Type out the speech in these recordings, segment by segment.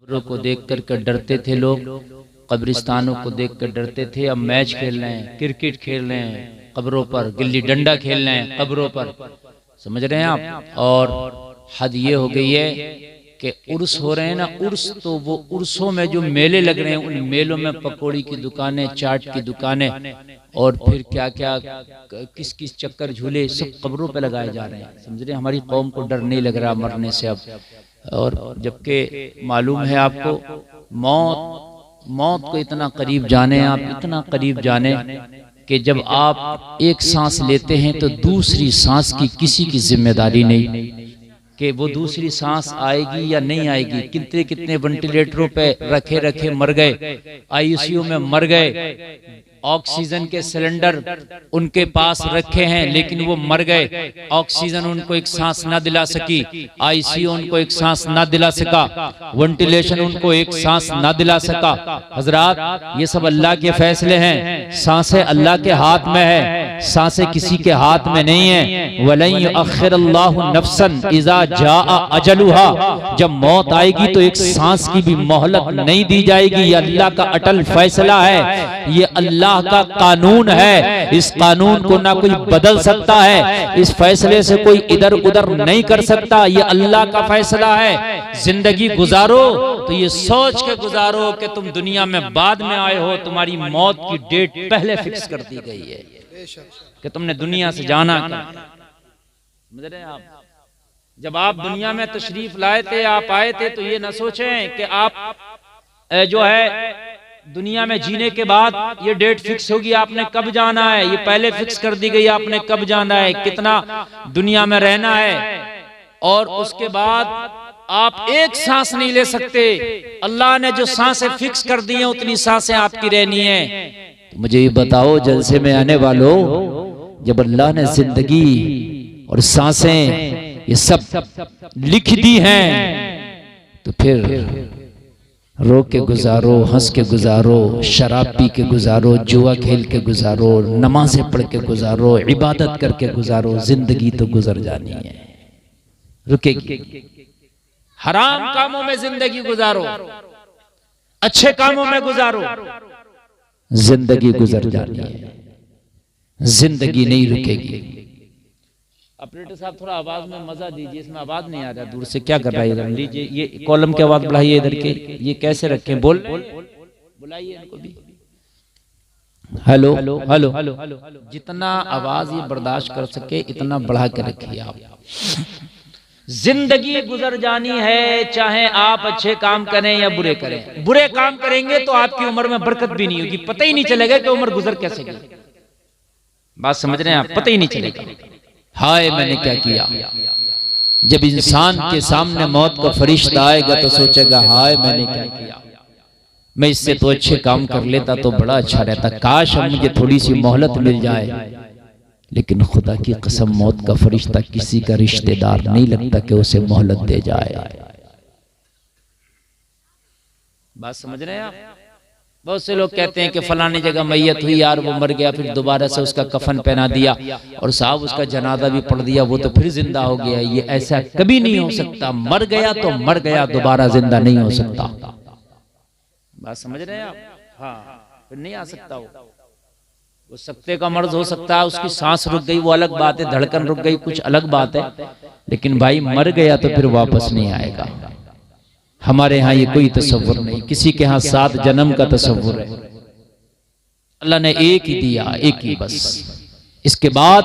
कब्रों को देख कर डरते थे लोग, कब्रिस्तानों को देख कर डरते थे। अब मैच खेल रहे हैं, क्रिकेट खेल रहे हैं कब्रों पर, गिल्ली डंडा खेल रहे हैं कब्रों पर, समझ रहे हैं आप। और हद ये हो गई है कि उर्स हो रहे हैं ना, उर्स, तो वो उर्सों में जो मेले लग रहे हैं, उन मेलों में पकौड़ी की दुकानें, चाट की दुकानें और फिर क्या क्या किस किस चक्कर झूले सब कब्रों पे लगाए जा रहे हैं, समझ रहे हैं। हमारी कौम को डर नहीं लग रहा मरने से अब। और जबकि मालूम है आपको, मौत को इतना करीब जाने आप, इतना करीब जाने कि जब आप एक सांस लेते हैं तो दूसरी सांस की किसी की जिम्मेदारी नहीं कि वो दूसरी सांस आएगी या नहीं आएगी। कितने कितने वेंटिलेटरों पे रखे रखे मर गए, आईसीयू में मर गए, ऑक्सीजन के सिलेंडर उनके पास रखे हैं लेकिन वो मर गए, ऑक्सीजन उनको एक सांस ना दिला सकी, आईसीयू उनको एक सांस ना दिला सका, वेंटिलेशन उनको एक सांस ना दिला सका। हजरात, ये सब अल्लाह के फैसले हैं। सांसें अल्लाह के हाथ में है, सांसें किसी के हाथ में नहीं है। वलन युअख्खिरुल्लाहु नफ्सन इज़ा जाअ अजलुहा, जब मौत आएगी तो एक सांस की भी मोहलत नहीं दी जाएगी। ये अल्लाह का अटल फैसला है, ये अल्लाह का कानून है। इस कानून को ना कोई बदल सकता है, इस फैसले से कोई इधर उधर नहीं कर सकता। ये अल्लाह का फैसला है। जिंदगी गुजारो तो ये सोच के गुजारो कि तुम दुनिया में बाद में आए हो, तुम्हारी मौत की डेट पहले फिक्स कर दी गई है कि तुमने दुनिया से जाना क्या। समझ रहे हैं आप? जब आप दुनिया में तशरीफ लाए थे, आप आए थे, तो ये ना सोचें कि आप जो है दुनिया में जीने के बाद ये डेट फिक्स होगी आपने कब जाना है। ये पहले फिक्स कर दी गई आपने कब जाना है, कितना दुनिया में रहना है, और उसके बाद आप एक सांस नहीं ले सकते। अल्लाह ने जो सांसें फिक्स कर दी हैं उतनी सांसें आपकी रहनी है। तो मुझे ये बताओ जलसे में आने वालों, जब अल्लाह ने जिंदगी और सांसें ये सब लिख दी हैं तो फिर रो के गुजारो, हंस के गुजारो, शराब पी के गुजारो, जुआ खेल के गुजारो, नमाज़ें पढ़ के गुजारो, इबादत करके गुजारो। जिंदगी तो गुजर जानी है, रुकेगी। हराम कामों में जिंदगी गुजारो, अच्छे कामों में गुजारो, जिंदगी गुजर जानी है, जिंदगी नहीं रुकेगी। ऑपरेटर साहब थोड़ा आवाज में मजा दीजिए, इसमें आवाज नहीं आ रहा, दूर से क्या कर रहा है इधर। लीजिए ये कॉलम की आवाज बढ़ाइए इधर के, ये कैसे रखें, बुलाइए इनको भी। हेलो हेलो हेलो, जितना आवाज ये बर्दाश्त कर सके इतना बढ़ा के रखिए आप। जिंदगी गुजर जानी है, चाहे आप अच्छे काम करें या बुरे करें। बुरे काम करेंगे तो आपकी उम्र में बरकत भी नहीं होगी, पता ही नहीं चलेगा कि उम्र गुजर कैसे गई। बात समझ रहे हैं आप? पता ही नहीं चलेगा। हाय मैंने क्या किया। जब इंसान के सामने मौत का फरिश्ता आएगा तो सोचेगा हाय मैंने क्या किया, मैं इससे तो अच्छे काम कर लेता तो बड़ा अच्छा रहता, काश अब मुझे थोड़ी सी मोहलत मिल जाए। लेकिन खुदा की कसम, मौत का फरिश्ता किसी का रिश्तेदार नहीं लगता कि उसे मोहलत दे जाए। बात समझ रहे हैं आप? बहुत से लोग कहते हैं कि फलानी जगह मैयत हुई यार, वो मर गया, फिर दोबारा से उसका कफन पहना दिया और साहब उसका जनाजा भी पढ़ दिया, वो तो फिर जिंदा हो गया। ये ऐसा कभी नहीं हो सकता। मर गया तो मर गया, दोबारा जिंदा नहीं हो सकता। बात समझ रहे हैं आप? हाँ, फिर नहीं आ सकता। वो सकते का मर्ज हो सकता है, उसकी सांस रुक गई वो अलग बात है, धड़कन रुक गई कुछ अलग बात है, लेकिन भाई मर गया तो फिर वापस नहीं आएगा। हमारे यहाँ ये कोई तसव्वुर नहीं, किसी के यहाँ 7 जन्म का तसव्वुर है। अल्लाह ने एक ही दिया, एक ही बस। इसके बाद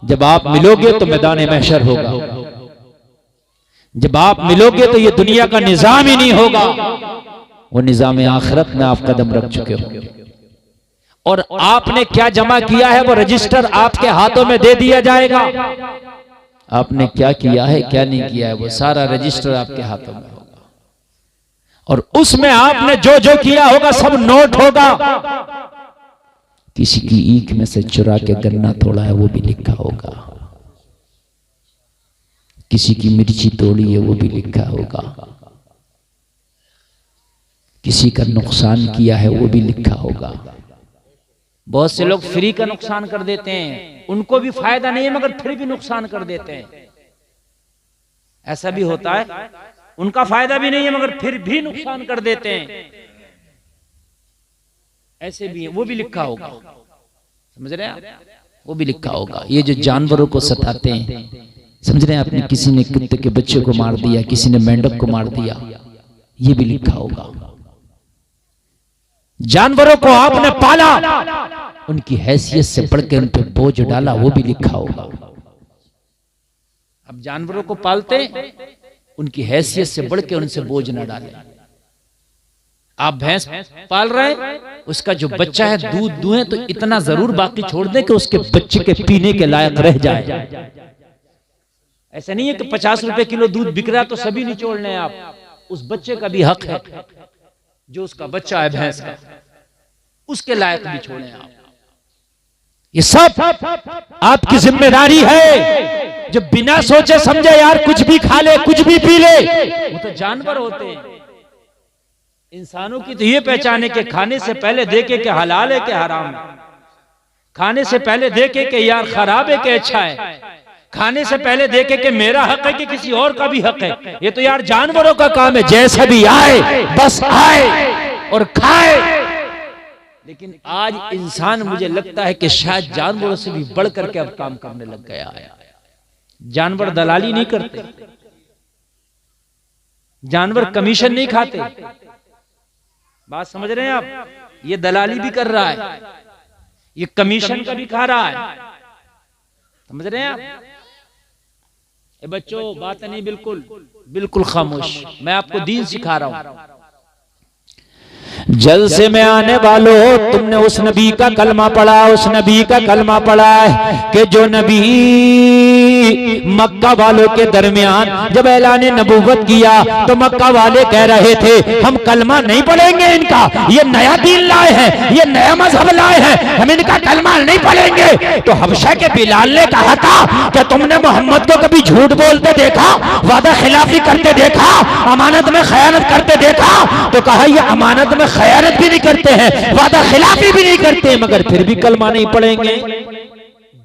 जब आप मिलोगे तो मैदान महशर होगा, जब आप मिलोगे तो ये दुनिया का निजाम ही नहीं होगा, वो निजाम आखिरत में आप कदम रख चुके होंगे। और आपने क्या जमा किया है वो रजिस्टर आपके हाथों में दे दिया जाएगा। आपने क्या किया है क्या नहीं किया है वो सारा रजिस्टर आपके हाथों में होगा, और उसमें आपने जो जो किया होगा सब नोट होगा। किसी की ईख में से चुरा के गन्ना तोड़ा है वो भी लिखा होगा, किसी की मिर्ची तोड़ी है वो भी लिखा होगा, किसी का नुकसान किया है वो भी लिखा होगा। बहुत से लोग फ्री का नुकसान कर देते हैं, उनको भी फायदा नहीं है मगर फिर भी नुकसान कर देते हैं। ऐसा भी होता है। उनका फायदा भी नहीं है मगर फिर भी नुकसान कर देते हैं, ऐसे भी है, वो भी लिखा होगा, समझ रहे हैं, वो भी लिखा होगा। ये जो जानवरों को सताते हैं, समझ रहे हैं, आपने किसी ने कुत्ते के बच्चे को मार दिया, किसी ने मेंढक को मार दिया, ये भी लिखा होगा। जानवरों को आपने पाला, उनकी हैसियत से बढ़ के उन पे बोझ डाला, वो भी लिखा होगा। अब जानवरों को पालते, उनकी हैसियत से बढ़ के उनसे बोझ न डालें। आप भैंस पाल रहे हैं, उसका जो बच्चा है दूध दुहें तो इतना जरूर बाकी छोड़ दें कि उसके बच्चे के पीने के लायक रह जाए। ऐसा नहीं है कि 50 रुपए किलो दूध बिक रहा है तो सभी निचोड़ने हैं आप, उस बच्चे का भी हक है, जो उसका बच्चा है भैंस का, उसके लायक भी छोड़ें आप। ये सब आपकी जिम्मेदारी है। जो बिना सोचे समझे यार कुछ भी खा ले, कुछ भी पी ले, वो तो जानवर होते हैं। इंसानों की तो ये पहचाने के खाने से पहले देखे कि हलाल है कि हराम है, खाने से पहले देखे कि यार खराब है कि अच्छा है, खाने से पहले देखे कि मेरा हक है कि किसी और का भी हक है। ये तो यार जानवरों का काम है, जैसा भी आए बस आए और खाए। लेकिन आज इंसान मुझे लगता है कि शायद जानवरों से भी बढ़ करके अब काम करने लग गया है। जानवर दलाली नहीं करते, जानवर कमीशन नहीं खाते, बात समझ रहे हैं आप, ये दलाली भी कर रहा है, ये कमीशन का भी खा रहा है, समझ रहे हैं आप। ए बच्चों बात नहीं, बिल्कुल बिल्कुल खामोश, मैं आपको दीन सिखा रहा हूं। जलसे में आने वालों, तुमने उस नबी का कलमा पढ़ा, उस नबी का कलमा पढ़ा है कि जो नबी मक्का वालों के दरमियान जब ऐलान नबूवत किया तो मक्का वाले कह रहे थे हम कलमा नहीं पढ़ेंगे, इनका ये नया दीन लाए हैं, ये नया मजहब लाए हैं, हम इनका कलमा नहीं पढ़ेंगे। तो हबशा के बिलाल ने कहा था कि तुमने मोहम्मद को कभी झूठ बोलते देखा, वादा खिलाफी करते देखा, अमानत में खयानत करते देखा? तो कहा ये अमानत में खयानत भी नहीं करते हैं, वादा खिलाफी भी नहीं करते, मगर फिर भी कलमा नहीं पढ़ेंगे।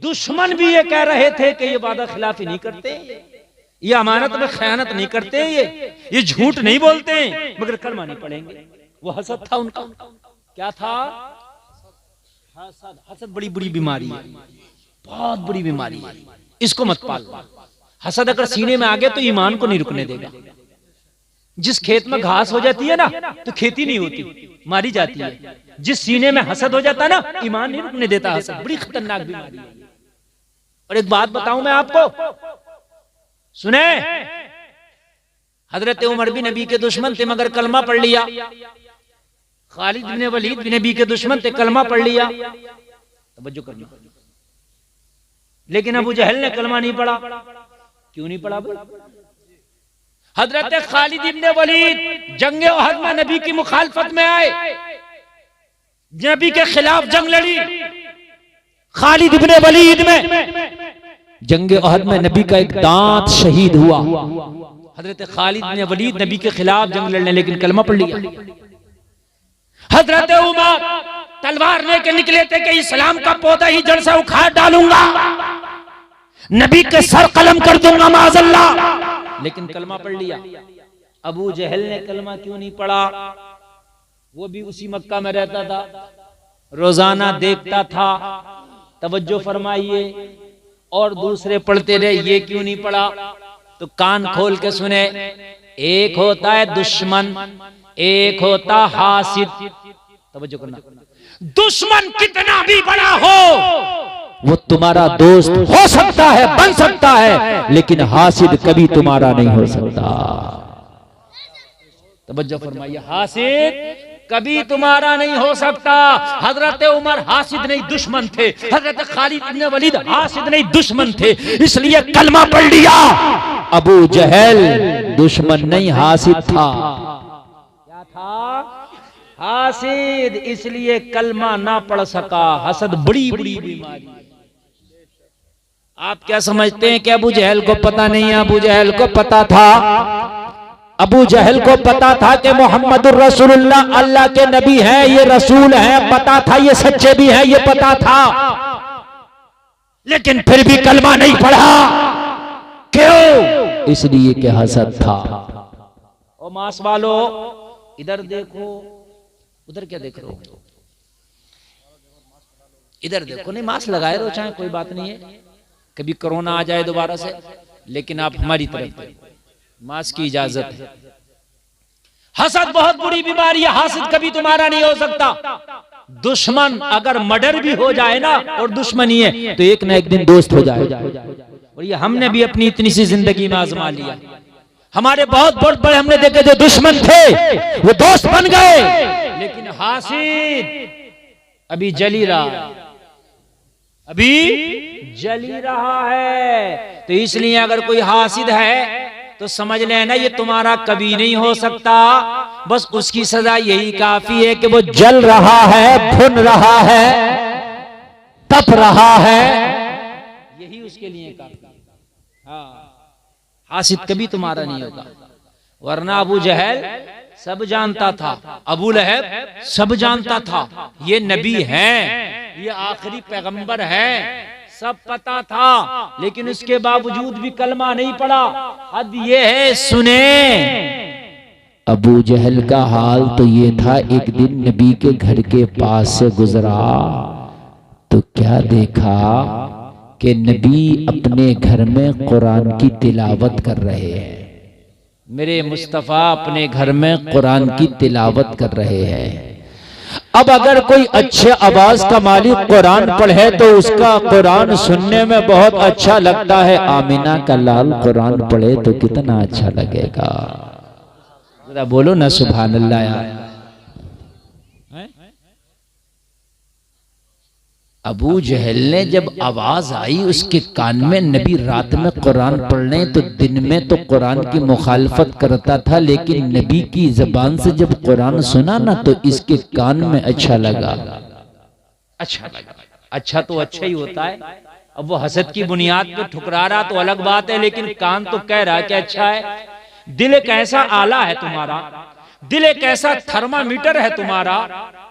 दुश्मन भी ये कह रहे थे कि ये वादा खिलाफी नहीं करते, ये अमानत में खयानत नहीं करते, ये झूठ नहीं बोलते, मगर कलमा नहीं पढ़ेंगे। वो हसद था उनका। क्या था? हसद। हसद बड़ी बुरी बीमारी है, बहुत बुरी बीमारी है, इसको मत पालो। हसद अगर सीने में आ गया तो ईमान को नहीं रुकने देगा। जिस खेत में घास हो जाती है ना तो खेती नहीं होती, मारी जाती है। जिस सीने में हसद हो जाता है ना, ईमान नहीं रुकने देता। हसद बड़ी खतरनाक बीमारी है। और एक बात बताऊं मैं आपको, सुने, हजरत उमर भी नबी के दुश्मन थे मगर कलमा पढ़ लिया। खालिद बिन वलीद भी नबी के दुश्मन थे, कलमा पढ़ लिया। तवज्जो करना। लेकिन अबू जहल ने कलमा नहीं पढ़ा। क्यों नहीं पढ़ा? हजरत खालिद इब्न वलीद जंगे ओहद में नबी की मुखालफत में आए, नबी के खिलाफ जंग लड़ी। खालिद इब्न वलीद में जंगे ओहद में नबी का एक दांत शहीद हुआ। हजरत खालिद इब्न वलीद नबी के खिलाफ जंग लड़ने, लेकिन कलमा पढ़ लिया। हजरत उमर तलवार लेके निकले थे कि इस्लाम का पौधा ही जड़ से उखाड़ डालूंगा, नबी के सर कलम कर दूंगा माज़अल्लाह, लेकिन कलमा पढ़ लिया। अबू जहल ने कलमा क्यों नहीं पढ़ा? वो भी उसी मक्का में रहता था, रोजाना देखता था। तवज्जो फरमाइए। और दूसरे पढ़ते रहे, ये क्यों नहीं पढ़ा? तो कान खोल के सुने। एक होता है दुश्मन, एक होता हासिद। तवज्जो करना। दुश्मन कितना भी बड़ा हो वो तुम्हारा दोस्त हो सकता है, बन सकता है, लेकिन हासिद कभी तुम्हारा नहीं हो सकता। तवज्जो फरमाइए, हासिद कभी तुम्हारा नहीं हो सकता। हजरत उमर हासिद नहीं दुश्मन थे, हजरत खालिद इब्न वलीद हासिद नहीं दुश्मन थे, इसलिए कलमा पढ़ लिया। अबू जहल दुश्मन नहीं हासिद था। क्या था? हासिद, इसलिए कलमा ना पढ़ सका। हसद बड़ी बड़ी बीमारी। आप क्या समझते हैं कि अबू जहल को पता नहीं है? अबू जहल को पता था। अबू जहल को पता था कि मोहम्मदुर रसूलुल्लाह अल्लाह के नबी हैं, ये रसूल हैं, पता था ये सच्चे भी हैं, ये पता था, लेकिन फिर भी कलमा नहीं पढ़ा। क्यों? इसलिए कि हसद था। और मांस वालो इधर देखो, उधर क्या देख रहे हो, इधर देखो। नहीं मास्क लगाए रहो चाहे, कोई बात नहीं है, कभी कोरोना आ जाए दोबारा से, लेकिन आप हमारी तरफ मास्क की इजाजत है। हसद बहुत बुरी बीमारी है, हासिद कभी तुम्हारा नहीं हो सकता। दुश्मन अगर मर्डर भी हो जाए ना और दुश्मनी है तो एक ना एक दिन दोस्त हो जाए। और ये हमने भी अपनी इतनी सी जिंदगी में आजमा लिया। हमारे बहुत बड़े हमने देखे जो दुश्मन थे वो दोस्त बन गए, लेकिन हासिद अभी जली रहा है, अभी जली रहा है। तो इसलिए अगर कोई हासिद है तो समझ लेना ये तुम्हारा कभी नहीं हो सकता। बस उसकी सजा यही काफी है कि वो जल रहा है, भुन रहा है, तप रहा है, यही उसके लिए काफी। हाँ, हासिद कभी तुम्हारा नहीं होगा। वरना अबू जहल सब जानता था, अबू लहब सब जानता था ये नबी है, ये आखिरी पैगंबर है, सब पता था, लेकिन उसके बावजूद भी कलमा नहीं पड़ा। हद ये है, सुने अबू जहल का हाल तो ये था, एक दिन नबी के घर के पास से गुजरा तो क्या देखा कि नबी अपने घर में कुरान की तिलावत कर रहे हैं। मेरे मुस्तफा अपने घर में कुरान की तिलावत कर रहे हैं। अब अगर कोई अच्छे आवाज का मालिक कुरान पढ़े तो उसका कुरान सुनने में बहुत अच्छा लगता है। आमिना का लाल कुरान पढ़े तो कितना अच्छा लगेगा, जरा बोलो ना सुभान अल्लाह यार। अबू जहल ने जब आवाज आई उसके कान में, नबी रात में कुरान पढ़ने तो दिन में तो कुरान की मुखालफत करता था, लेकिन नबी की जबान से जब कुरान सुना ना तो इसके कान में अच्छा लगा। अच्छा लगा, अच्छा तो अच्छा ही होता है। अब वो हसद की बुनियाद पे ठुकरा रहा तो अलग बात है, लेकिन कान तो कह रहा कि अच्छा है। दिल एक ऐसा आला है तुम्हारा, दिल एक ऐसा थर्मामीटर है तुम्हारा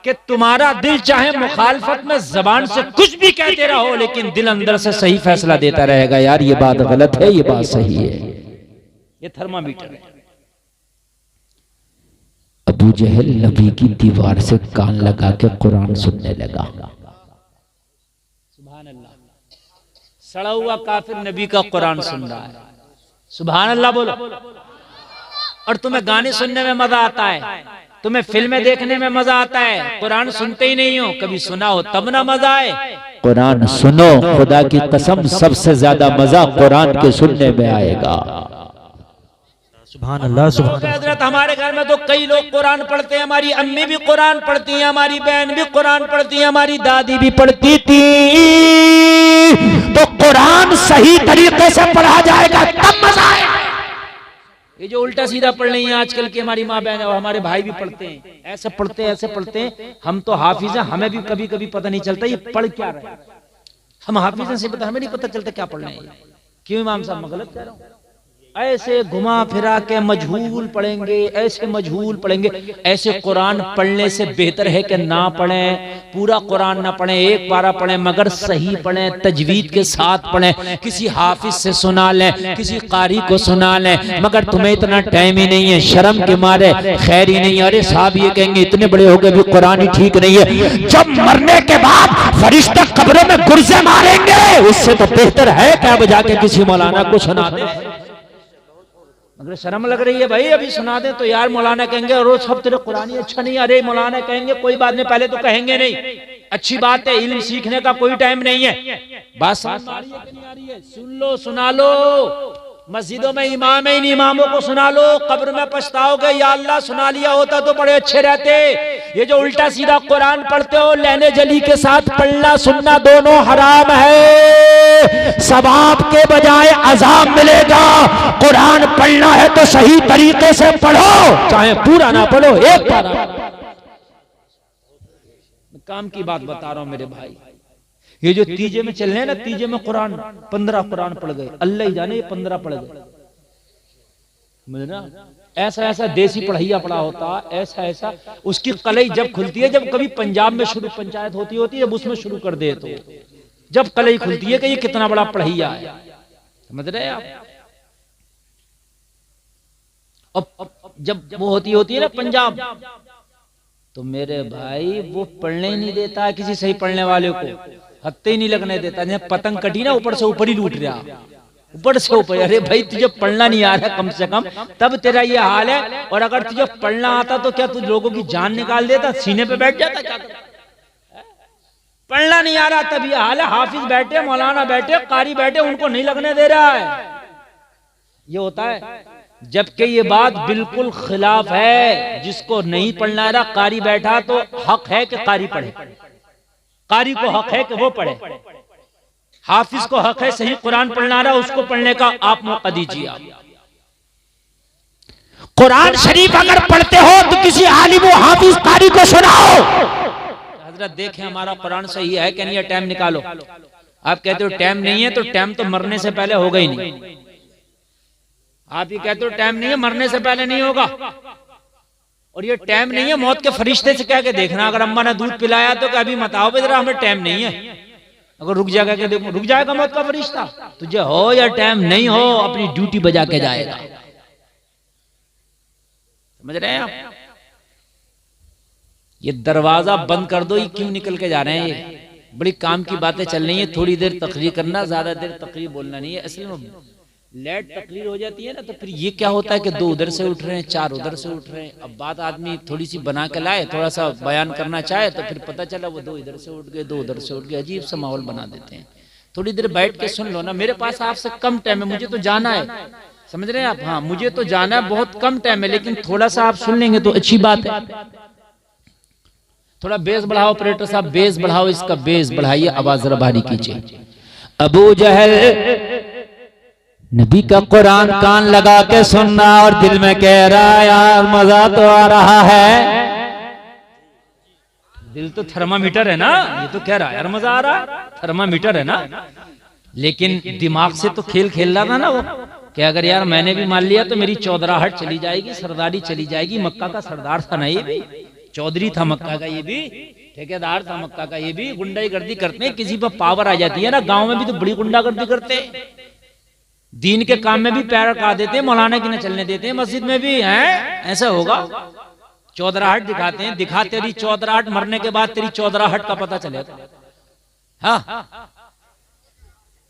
कि तुम्हारा दिल चाहे मुखालफत में जबान से कुछ भी कहते रहो, लेकिन दिल अंदर से सही फैसला देता रहेगा, यार ये बात गलत है, ये बात सही है। ये थर्मामीटर है। अबू जहल नबी की दीवार से कान लगा के कुरान सुनने लगा। सुभान अल्लाह। सड़ा हुआ काफिर नबी का कुरान सुन रहा है। सुभान अल्लाह बोलो। और तुम्हें गाने सुनने में मजा आता है, तुम्हें फिल्में देखने में मजा आता है, कुरान सुनते ही नहीं हो, कभी सुना हो तब ना मजा आए। कुरान सुनो, खुदा की कसम सबसे ज्यादा मजा कुरान के सुनने में आएगा। सुभान अल्लाह, सुभान अल्लाह। हजरत हमारे घर में तो कई लोग कुरान पढ़ते हैं, हमारी अम्मी भी कुरान पढ़ती हैं, हमारी बहन भी कुरान पढ़ती है, हमारी दादी भी पढ़ती थी। तो कुरान सही तरीके से पढ़ा जाएगा तब मजा आएगा। ये जो उल्टा सीधा पढ़ रही हैं आजकल की हमारी माँ बहन और हमारे भाई भी पढ़ते हैं, ऐसे पढ़ते हैं, ऐसे पढ़ते हैं। हम तो हाफिज हैं, हमें भी कभी कभी पता नहीं चलता ये पढ़ क्या रहे हैं। हम हाफिज हैं से पता, हमें नहीं पता चलता क्या पढ़ रहे हैं। क्यों इमाम साहब मैं गलत कह रहा हूँ? ऐसे घुमा फिरा के मजहूल पढ़ेंगे, ऐसे मजहूल पढ़ेंगे। ऐसे कुरान पढ़ने से बेहतर है कि ना पढ़ें, पूरा कुरान ना पढ़ें, एक पारा पढ़ें, मगर सही पढ़ें, तजवीद के साथ पढ़ें, किसी हाफिज से सुना लें, किसी कारी को सुना लें। मगर तुम्हें इतना टाइम ही नहीं है, शर्म के मारे खैर ही नहीं। अरे साहब ये कहेंगे इतने बड़े हो गए भी कुरान ही ठीक नहीं है। जब मरने के बाद फरिश्ता कब्रों में गुर्जे मारेंगे, उससे तो बेहतर है कि अब जाके किसी मौलाना को सुना दे। मगर शर्म लग रही है भाई, अभी सुना दे तो यार मौलाना कहेंगे रोज सब तेरे कुरान ही अच्छा नहीं। अरे मौलाना कहेंगे कोई बात नहीं, पहले तो कहेंगे नहीं, अच्छी बात है, इल्म सीखने का कोई टाइम नहीं है। बात समझ आ रही है कि नहीं आ रही है? सुन लो, सुना लो। मस्जिदों में इमाम है, इन इमामों को सुना लो, कब्र में पछताओगे, या अल्लाह सुना लिया होता तो बड़े अच्छे रहते। ये जो उल्टा सीधा कुरान पढ़ते हो, लेने जली के साथ पढ़ना सुनना दोनों हराम है। सवाब के बजाय अजाब मिलेगा। कुरान पढ़ना है तो सही तरीके से पढ़ो, चाहे पूरा ना पढ़ो, एक पारा। काम की बात बता रहा हूं मेरे भाई। ये जो तीजे में चल रहे हैं ना, तीजे में कुरान 15 कुरान पढ़ गए, अल्लाह ही जाने ये 15 पढ़ गए। समझ ना, ऐसा ऐसा देसी पढ़ैया पड़ा होता, ऐसा ऐसा उसकी कलई जब खुलती है, जब कभी पंजाब में शुरू पंचायत होती है, जब उसमें शुरू कर दे तो जब कलई खुलती है कि ये कितना बड़ा पढ़ैया है। समझ रहे आप? अब जब वो होती है ना पंजाब, तो मेरे भाई वो पढ़ने ही नहीं देता किसी सही पढ़ने वाले को, हत्ते ही नहीं लगने देता। जब पतंग कटी ना ऊपर से ऊपर ही लूट रहा, ऊपर से ऊपर। अरे भाई तुझे पढ़ना नहीं आ रहा कम से कम, तब तेरा ये हाल है। और अगर तुझे पढ़ना आता तो क्या तू लोगों की जान निकाल देता, सीने पे बैठ जाता? क्या पढ़ना नहीं आ रहा तब ये हाल है। हाफिज बैठे, मौलाना बैठे, कारी बैठे, उनको नहीं लगने दे रहा है। ये होता है, जबकि ये बात बिल्कुल खिलाफ है। जिसको नहीं पढ़ना आ रहा, कारी बैठा तो हक है कि कारी पढ़े, कारी को हक है कि वो पढ़े, हाफिज को हक है सही कुरान पढ़ना रहा उसको पढ़ने का आप मौका दीजिए। आप कुरान शरीफ अगर पढ़ते हो तो किसी आलिम व हाफिज कारी को सुनाओ। हजरत देखें हमारा कुरान सही है कि नहीं, टाइम निकालो। आप कहते हो टाइम नहीं है, तो टाइम तो मरने से पहले होगा ही नहीं। आप ये कहते हो टाइम नहीं है, मरने से पहले नहीं होगा। और ये टाइम नहीं है, मौत के फरिश्ते से कह के देखना। अगर अम्मा ने दूध पिलाया तो कभी मत आओ बेटा हमें टाइम नहीं है। अगर रुक जाएगा क्या, देखो रुक जाएगा मौत का फरिश्ता। तुझे हो या टाइम नहीं हो, अपनी ड्यूटी बजा के जाएगा। समझ रहे हैं आप? ये दरवाजा बंद कर दो, ये क्यों निकल के जा रहे हैं? ये बड़ी काम की बातें चल रही है। थोड़ी देर तकरीर करना, ज्यादा देर तकरीर बोलना नहीं है। असल में लेट तकरीर हो जाती है ना, तो फिर ये क्या होता है कि 2 उधर से उठ रहे हैं, 4 उधर से उठ रहे हैं। अब बात आदमी थोड़ी सी बना के लाए, थोड़ा सा बयान करना चाहे, तो फिर पता चला वो 2 इधर से उठ गए, 2 उधर से उठ गए। अजीब सा माहौल बना देते हैं। थोड़ी देर बैठ के सुन लो ना। मेरे पास आपसे कम टाइम है, मुझे तो जाना है। समझ रहे हैं आप? हाँ, मुझे तो जाना है, बहुत कम टाइम है, लेकिन थोड़ा सा आप सुन लेंगे तो अच्छी बात है। थोड़ा बेस बढ़ाओ ऑपरेटर साहब, बेस बढ़ाओ, इसका बेस बढ़ाइए, आवाज जरा भारी कीजिए। अबू जहल नबी का कुरान कान लगा के सुनना और दिल में कह रहा है यार मजा तो आ रहा है। दिल तो थर्मामीटर है ना, ये तो कह रहा है यार मजा आ रहा है, थर्मामीटर है ना। लेकिन दिमाग से तो खेल खेल रहा था ना वो, कि अगर यार मैंने भी मान लिया तो मेरी चौधराहट चली जाएगी, सरदारी चली जाएगी। मक्का का सरदार था ना ये भी, चौधरी था मक्का का ये भी, ठेकेदार था मक्का का ये भी। गुंडागर्दी करते हैं, किसी पर पावर आ जाती है ना, गांव में भी तो बड़ी गुंडागर्दी करते हैं। दीन के काम में भी पैर अटका देते हैं, मौलाना की न चलने देते हैं, मस्जिद में भी हैं। ऐसा होगा, चौधराहट दिखाते हैं। दिखा तेरी चौधराहट, मरने के बाद तेरी चौधराहट का पता चलेगा। हाँ,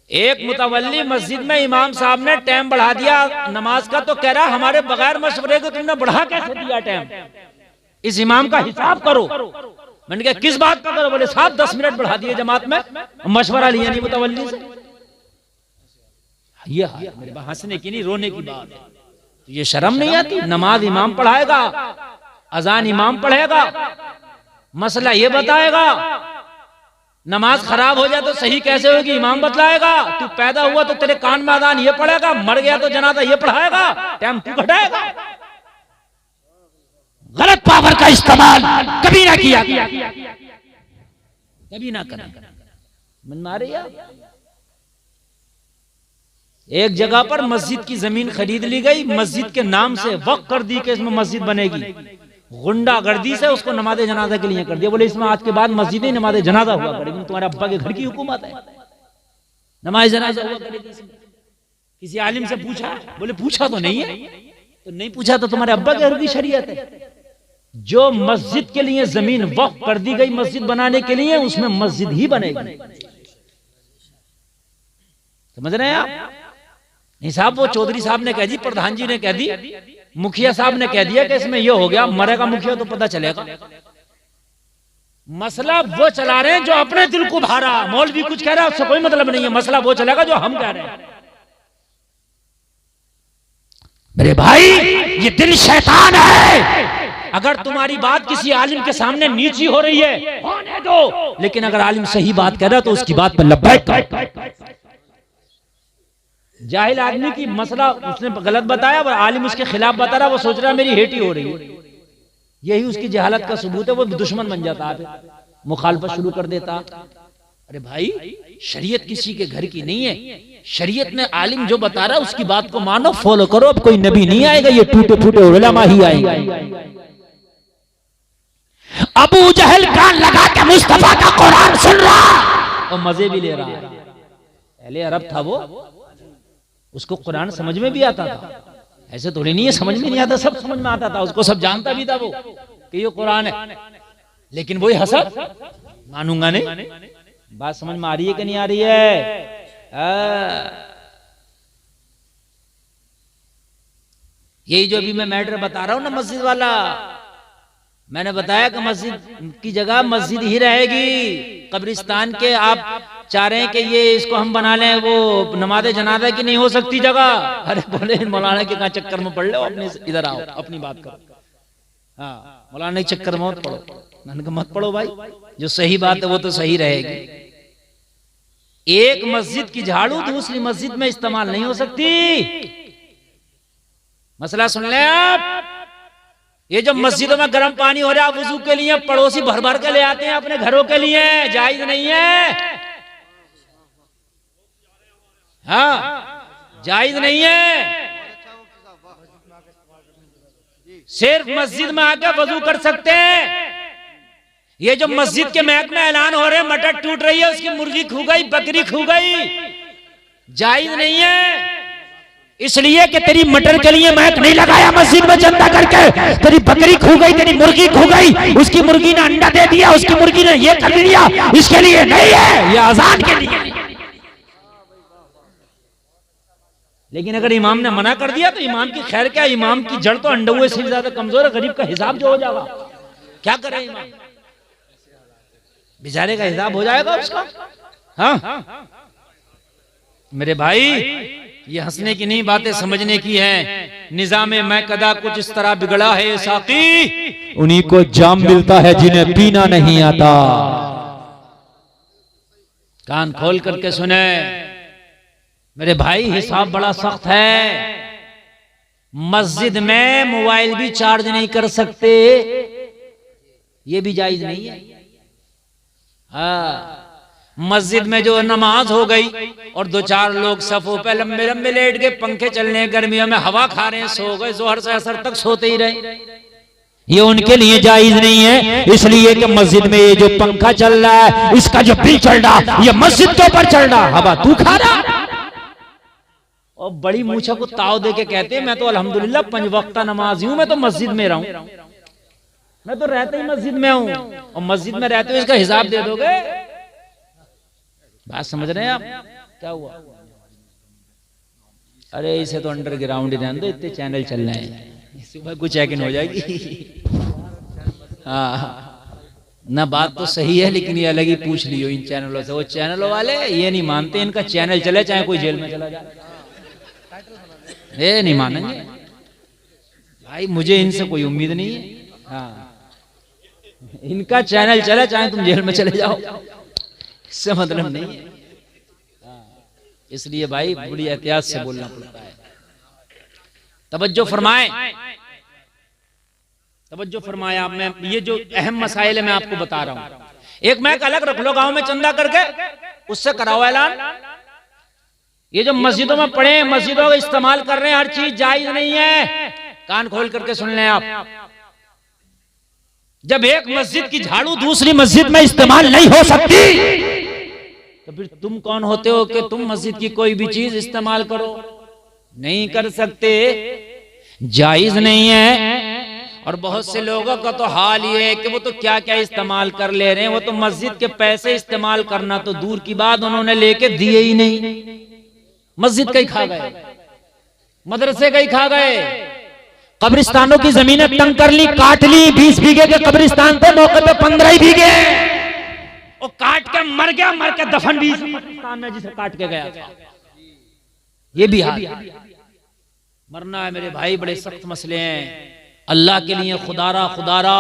एक मुतवल्ली मस्जिद में इमाम साहब ने टाइम बढ़ा दिया नमाज का, तो कह रहा हमारे बगैर मशवरे को तुमने बढ़ा कैसे दिया टाइम, इस इमाम का हिसाब करो। मैंने कहा किस बात का करो? बोले साहब 10 मिनट बढ़ा दिए जमात में, मशवरा लिया नहीं मुतवल्ली से। ये मेरे हंसने की नहीं, रोने की बात है। तो ये शर्म नहीं आती? नमाज इमाम पढ़ाएगा, अजान इमाम पढ़ेगा, मसला ये बताएगा। नमाज खराब हो जाए तो सही कैसे होगी, इमाम बतलाएगा। तू पैदा हुआ तो तेरे कान में अजान ये पढ़ेगा, मर गया तो जनाजा ये पढ़ाएगा, टाइम तू घटाएगा। गलत पावर का इस्तेमाल कभी ना किया, कभी ना करना। मन मारे यार, एक जगह पर मस्जिद की जमीन खरीद ली गई, मस्जिद के नाम से वक्फ कर दी कि इसमें मस्जिद बनेगी। गुंडागर्दी से उसको नमाज जनाजा के लिए कर दिया। बोले इसमें आज के बाद मस्जिद ही नमाज जनाजा हुआ करेगी, तुम्हारे अब्बा के घर की हुकूमत है, नमाज जनाजा हुआ करेगी। किसी आलिम से पूछा? बोले पूछा तो नहीं है। तो नहीं पूछा तो तुम्हारे अब्बा के घर की शरीयत है। जो मस्जिद के लिए जमीन वक्फ कर दी गई मस्जिद बनाने के लिए, उसमें मस्जिद ही बनेगी। समझ रहे हैं आप? नहीं साहब, वो चौधरी साहब ने कह दी, प्रधान जी ने कह दी, मुखिया साहब ने कह दिया कि इसमें ये हो गया, मरेगा मुखिया तो पता चलेगा। मसला वो चला रहे हैं जो अपने दिल को भा रहा। मौलवी कुछ कह रहा है उससे कोई मतलब नहीं है, मसला वो चलेगा जो हम कह रहे हैं। मेरे भाई ये दिल शैतान है। अगर तुम्हारी बात किसी आलिम के सामने नीची हो रही है, होने दो, लेकिन अगर आलिम सही बात कह रहा है तो उसकी बात पर लब्बैक कर। जाहिल आदमी की मसला उसने गलत बताया और आलिम उसके खिलाफ बता रहा, वो सोच रहा है मेरी हेटी हो रही है। यही उसकी जहालत का सबूत है। वो दुश्मन बन जाता है, मुखालफत शुरू कर देता। अरे भाई, शरीयत किसी के घर की नहीं है। शरीयत में आलिम जो बता रहा है उसकी बात को मानो, फॉलो करो। अब कोई नबी नहीं आएगा, ये टूटे फूटे उलमा ही आएंगे। अबू जहल कान लगा के मुस्तफा का कुरान सुन रहा और मजे भी ले रहा है। पहले अरब था वो, उसको कुरान समझ में भी आता था। ऐसे थोड़ी नहीं है, समझ में नहीं आता, सब समझ में आता था उसको, सब जानता भी था वो कि ये कुरान है, लेकिन वही हसद, मानूंगा नहीं। बात समझ में आ रही है कि नहीं आ रही है? यही जो अभी मैं मैटर बता रहा हूं ना मस्जिद वाला, मैंने बताया कि मस्जिद की जगह मस्जिद ही रहेगी। कब्रिस्तान के आप चाह रहे हैं कि ये इसको हम बना लें वो नमाज़े जनाजा की नहीं हो सकती जगह। अरे बोले मौलाना के कहाँ चक्कर में पड़ लो, अपने इधर आओ, अपनी बात करो। हाँ, मौलाना के चक्कर में मत पड़ो। मैंने कहा मत पड़ो भाई, जो सही बात है वो तो सही रहेगी। एक मस्जिद की झाड़ू दूसरी मस्जिद में इस्तेमाल नहीं हो सकती। मसला सुन ले आप। ये जो मस्जिदों में गर्म पानी हो रहा है वुजू के लिए, पड़ोसी भर भर के ले आते हैं अपने घरों के लिए, जायज नहीं है। हाँ, जायज नहीं है। सिर्फ मस्जिद में आकर वजू कर सकते हैं। ये जो मस्जिद के महकमे ऐलान हो रहे हैं, मटर टूट रही है, उसकी मुर्गी खू गई, बकरी खू गई, जायज नहीं है। इसलिए कि तेरी मटर के लिए महक नहीं लगाया मस्जिद में चंदा करके, तेरी बकरी खू गई, तेरी मुर्गी खू गई, उसकी मुर्गी ने अंडा दे दिया, उसकी मुर्गी ने ये कर दिया, इसके लिए नहीं है, ये आजाद के लिए। लेकिन अगर इमाम ने मना कर दिया तो इमाम की खैर क्या, इमाम की जड़ तो अंडे से भी ज्यादा कमजोर है। गरीब का हिसाब जो हो जाएगा, क्या करे इमाम, बेचारे का हिसाब हो जाएगा उसका। हाँ मेरे भाई, ये हंसने की नहीं, बातें समझने की हैं। निजामे मैं कदा कुछ इस तरह बिगड़ा है साकी, उन्हीं को जाम मिलता है जिन्हें पीना नहीं आता। कान खोल करके सुने मेरे भाई, हिसाब बड़ा सख्त है। मस्जिद में मोबाइल भी चार्ज नहीं कर सकते, ये भी जायज नहीं है। हाँ, मस्जिद में जो नमाज हो गई और दो चार लोग सफों पे लंबे लंबे लेट गए, पंखे चलने, गर्मियों में हवा खा रहे हैं, सो गए, जोहर से असर तक सोते ही रहे, ये उनके लिए जायज नहीं है। इसलिए कि मस्जिद में ये जो पंखा चल रहा है, इसका जो बिल चल रहा, ये मस्जिद के ऊपर चल रहा, हवा तू खा रहा। और बड़ी मूछा को ताव दे के कहते हैं मैं तो अल्हम्दुलिल्लाह 5 वक्ता नमाजी हूं, मैं तो मस्जिद में रहूं, मैं तो रहते ही मस्जिद में हूं, और मस्जिद में रहते हुए इसका हिसाब दे दोगे। बात समझ रहे हैं आप? क्या हुआ? अरे इसे तो अंडरग्राउंड ही रहने दो, इतने चैनल चल रहे हैं, सुबह कुछ चेकिंग हो जाएगी। हाँ ना, बात तो सही है, लेकिन ये अलग ही पूछ लियो इन चैनलों से। वो चैनलों वाले ये नहीं मानते इनका चैनल चले चाहे कोई जेल में चला जाए, ये नहीं मानेंगे भाई। मुझे इनसे कोई उम्मीद नहीं है। हाँ, इनका चैनल चले चाहे तुम जेल में चले जाओ, इससे मतलब नहीं है। इसलिए भाई बड़ी एहतियात से बोलना पड़ता है। तवज्जो फरमाएं, तवज्जो फरमाया। आप में ये जो अहम मसाइल है मैं आपको बता रहा हूं। एक मैक अलग रख लो गांव में चंदा करके, उससे कराओ ऐलान। ये जो मस्जिदों में पड़े, मस्जिदों का इस्तेमाल कर रहे हैं, हर चीज जायज नहीं है। कान खोल करके सुन लें आप। जब एक मस्जिद की झाड़ू दूसरी मस्जिद में इस्तेमाल नहीं हो सकती, तो फिर तुम कौन होते हो कि तुम मस्जिद की कोई भी चीज इस्तेमाल करो? नहीं कर सकते, जायज नहीं है। और बहुत से लोगों का तो हाल ये है कि वो तो क्या क्या इस्तेमाल कर ले रहे हैं। वो तो मस्जिद के पैसे इस्तेमाल करना तो दूर की बात, उन्होंने लेके दिए ही नहीं। मस्जिद का ही खा गए, मदरसे का ही खा गए, कब्रिस्तानों की जमीनें तंग कर ली, काट ली। 20 बीघे के कब्रिस्तान थे, मौके पे 15 ही बीघे, और काट के मर गया, मर के दफन भी कब्रिस्तान में जिसे काट के गया था। ये भी हाल, मरना है मेरे भाई, बड़े सख्त मसले हैं। अल्लाह के लिए खुदारा खुदारा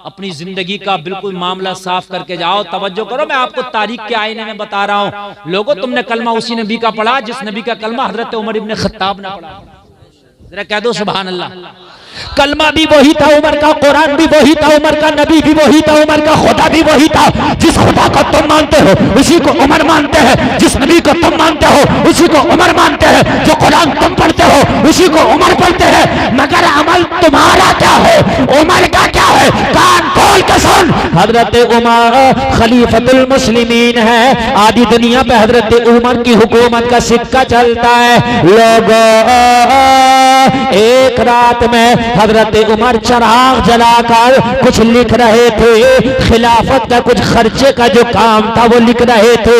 अपनी जिंदगी का बिल्कुल मामला साफ करके जाओ। तवज्जो करो, मैं आपको तारीख के आईने में बता रहा हूं। लोगों, तुमने कलमा उसी नबी का पढ़ा जिस नबी का कलमा हजरत उमर इब्ने खत्ताब ने पढ़ा। जरा कह दो सुभान अल्लाह। कलमा भी वही था उमर का, कुरान भी वही था उमर का, नबी भी वही था उमर का, खुदा भी वही था। जिस खुदा को तुम मानते हो उसी को उमर मानते हैं, जिस नबी को तुम मानते हो उसी को उमर मानते हैं, जो कुरान तुम पढ़ते हो उसी को उमर पढ़ते हैं। मगर अमल तुम्हारा क्या है, उमर का क्या है? कान खोल बोल के सुन, हजरत उमर खलीफतुल मुस्लिमीन है, आधी दुनिया पे हजरत उमर की हुकूमत का सिक्का चलता है। लोगों, एक रात में हजरत उमर चिराग जलाकर कुछ लिख रहे थे, खिलाफत का कुछ खर्चे का जो काम था वो लिख रहे थे।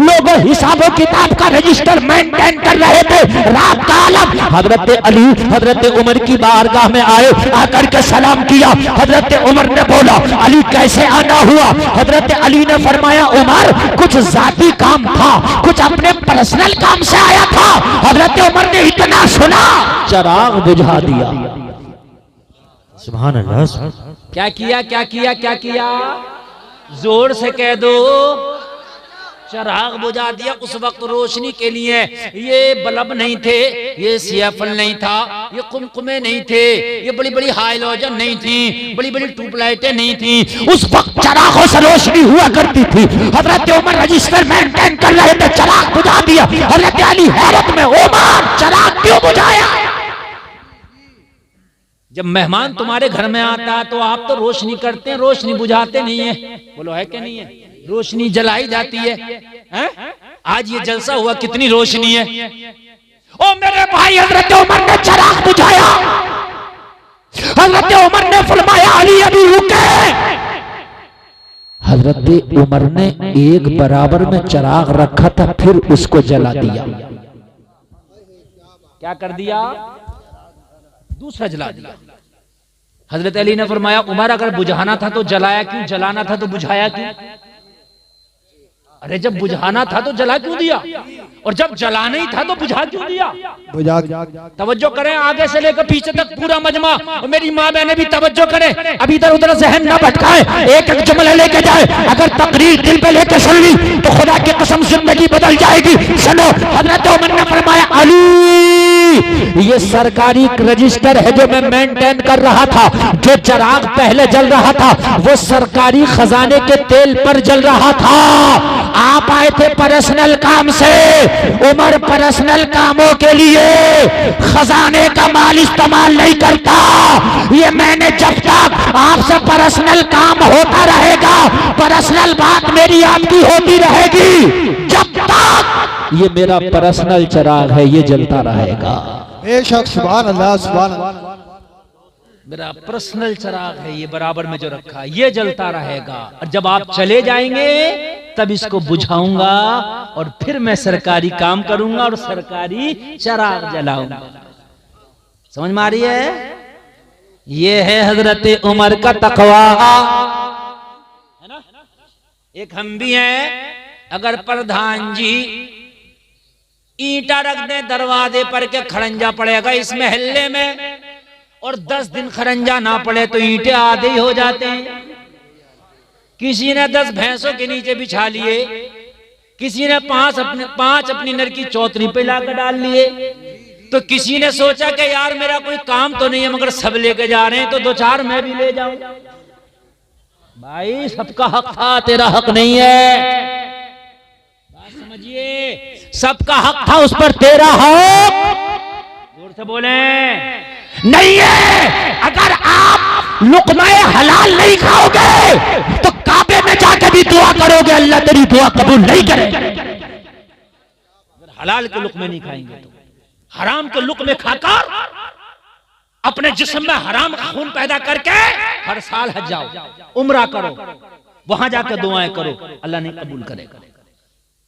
लोग हिसाबो किताब का रजिस्टर मेंटेन कर रहे थे। रात का आलम, हजरत अली हजरत उमर की बारगाह में आए, आकर के सलाम किया। हजरत उमर ने बोला, अली कैसे आना हुआ? हजरत अली ने फरमाया, उमर कुछ जाती काम था, कुछ अपने पर्सनल काम से आया था। हजरत उमर ने इतना सुना, चिराग बुझा दिया। सुभान अल्लाह। क्या किया, क्या किया, क्या किया? जोर से कह दो, चिराग बुझा दिया। उस वक्त रोशनी के लिए ये बल्ब नहीं थे, ये सियाफल नहीं था, ये कुमकुमे नहीं थे, ये बड़ी बड़ी हाइलोजन नहीं थी, बड़ी बड़ी ट्यूबलाइटें नहीं थी। उस वक्त चिरागों से रोशनी हुआ करती थी। हजरत उमर रजिस्टर मेंटेन कर रहे थे, चिराग बुझा दिया। हजरत अली हैरत में, उमर चिराग क्यों बुझाया? जब मेहमान तुम्हारे घर में आता है तो आप तो रोशनी करते हैं, रोशनी बुझाते नहीं है। बोलो है क्या नहीं है? रोशनी जलाई जाती है, हैं? आज ये जलसा हुआ, कितनी रोशनी है। ओ मेरे भाई, हजरत उमर ने चिराग बुझाया। हजरत उमर ने फरमाया, अली अभी रुके। हजरत उमर ने एक बराबर में चिराग रखा था, फिर उसको जला दिया। क्या कर दिया? दूसरा जला दिया। हजरत अली ने फरमाया, उमर अगर बुझाना था तो जलाया क्यों, जलाना था तो बुझाया क्यों? अरे जब बुझाना था तो जला क्यों दिया, और जब जलाना ही था तो बुझा क्यों दिया? बुझा। तवज्जो करें, आगे से लेकर पीछे तक पूरा मजमा, और मेरी माँ बहनें भी तवज्जो करें, अब इधर उधर जहन ना भटकाए, एक एक जुमला लेके जाए। अगर तकरीर दिल पे लेके सुन ली तो खुदा की कसम जिंदगी बदल जाएगी। सुनो, हजरत उमर ने फरमाया, अली ये सरकारी रजिस्टर है जो मैं मेंटेन कर रहा था, जो चिराग पहले जल रहा था वो सरकारी खजाने के तेल पर जल रहा था। आप आए थे पर्सनल काम से, उमर पर्सनल कामों के लिए खजाने का माल इस्तेमाल नहीं करता। ये मैंने जब तक आपसे पर्सनल काम होता रहेगा, पर्सनल बात मेरी आपकी होती रहेगी, जब तक ये मेरा पर्सनल चिराग है ये जलता रहेगा। बेशक, सुभान अल्लाह, सुभान अल्लाह। मेरा पर्सनल चिराग है ये, बराबर में जो रखा है ये जलता रहेगा, और जब आप चले जाएंगे तब इसको बुझाऊंगा और फिर मैं सरकारी काम करूंगा और सरकारी चिराग जलाऊंगा। समझ में आ रही है? ये है हजरत उमर का तकवा, है ना? एक हम भी हैं, अगर प्रधान जी ईंटा रख दे दरवाजे पर के खड़ंजा पड़ेगा इस महल्ले में, और 10 दिन खरंजा ना पड़े तो ईंटे आधे ही हो जाते हैं। किसी ने 10 भैंसों के नीचे बिछा लिए, किसी ने 5 अपनी नर की चौतरी पे लाकर डाल लिए, तो किसी ने सोचा कि यार मेरा कोई काम तो नहीं है मगर सब लेके जा रहे हैं तो 2-4 मैं भी ले जाऊं। भाई सबका हक था, तेरा हक नहीं है, बात समझिए। सबका हक था, उस पर तेरा हक जोर से बोले नहीं है। अगर आप लुक़्माए हलाल नहीं खाओगे तो काबे में जाकर भी दुआ करोगे, अल्लाह तेरी दुआ कबूल नहीं करेगा। अगर हलाल के लुक़्मे नहीं खाएंगे तो हराम के लुक़्मे खाकर अपने जिस्म में हराम खून पैदा करके हर साल हज जाओ, उम्रा करो, वहां जाकर दुआएं करो, अल्लाह नहीं कबूल करेगा।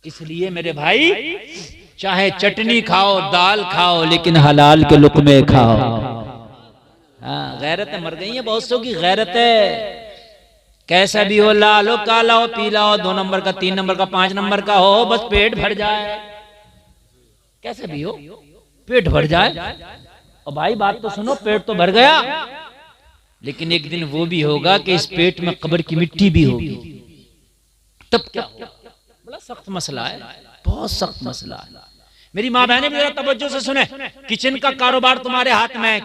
इसलिए मेरे भाई, चाहे चटनी खाओ, दाल खाओ, लेकिन हलाल के लुक़्मे खाओ। हाँ, गैरतें मर गई हैं बहुत सौ की, गैरत है। कैसा भी हो, लाल हो, काला हो, पीला हो, 2 नंबर का, 3 नंबर का, 5 नंबर का हो, बस पेट भर जाए। कैसे भी हो, पेट भर जाए। और भाई बात तो सुनो, पेट तो भर गया, लेकिन एक दिन वो भी होगा कि इस पेट में कब्र की मिट्टी भी होगी, तब क्या होगा? बड़ा सख्त मसला है, बहुत सख्त मसला है। मेरी माँ बहनें भी जरा तवज्जो से सुने, किचन का कारोबार तुम्हारे हाथ में,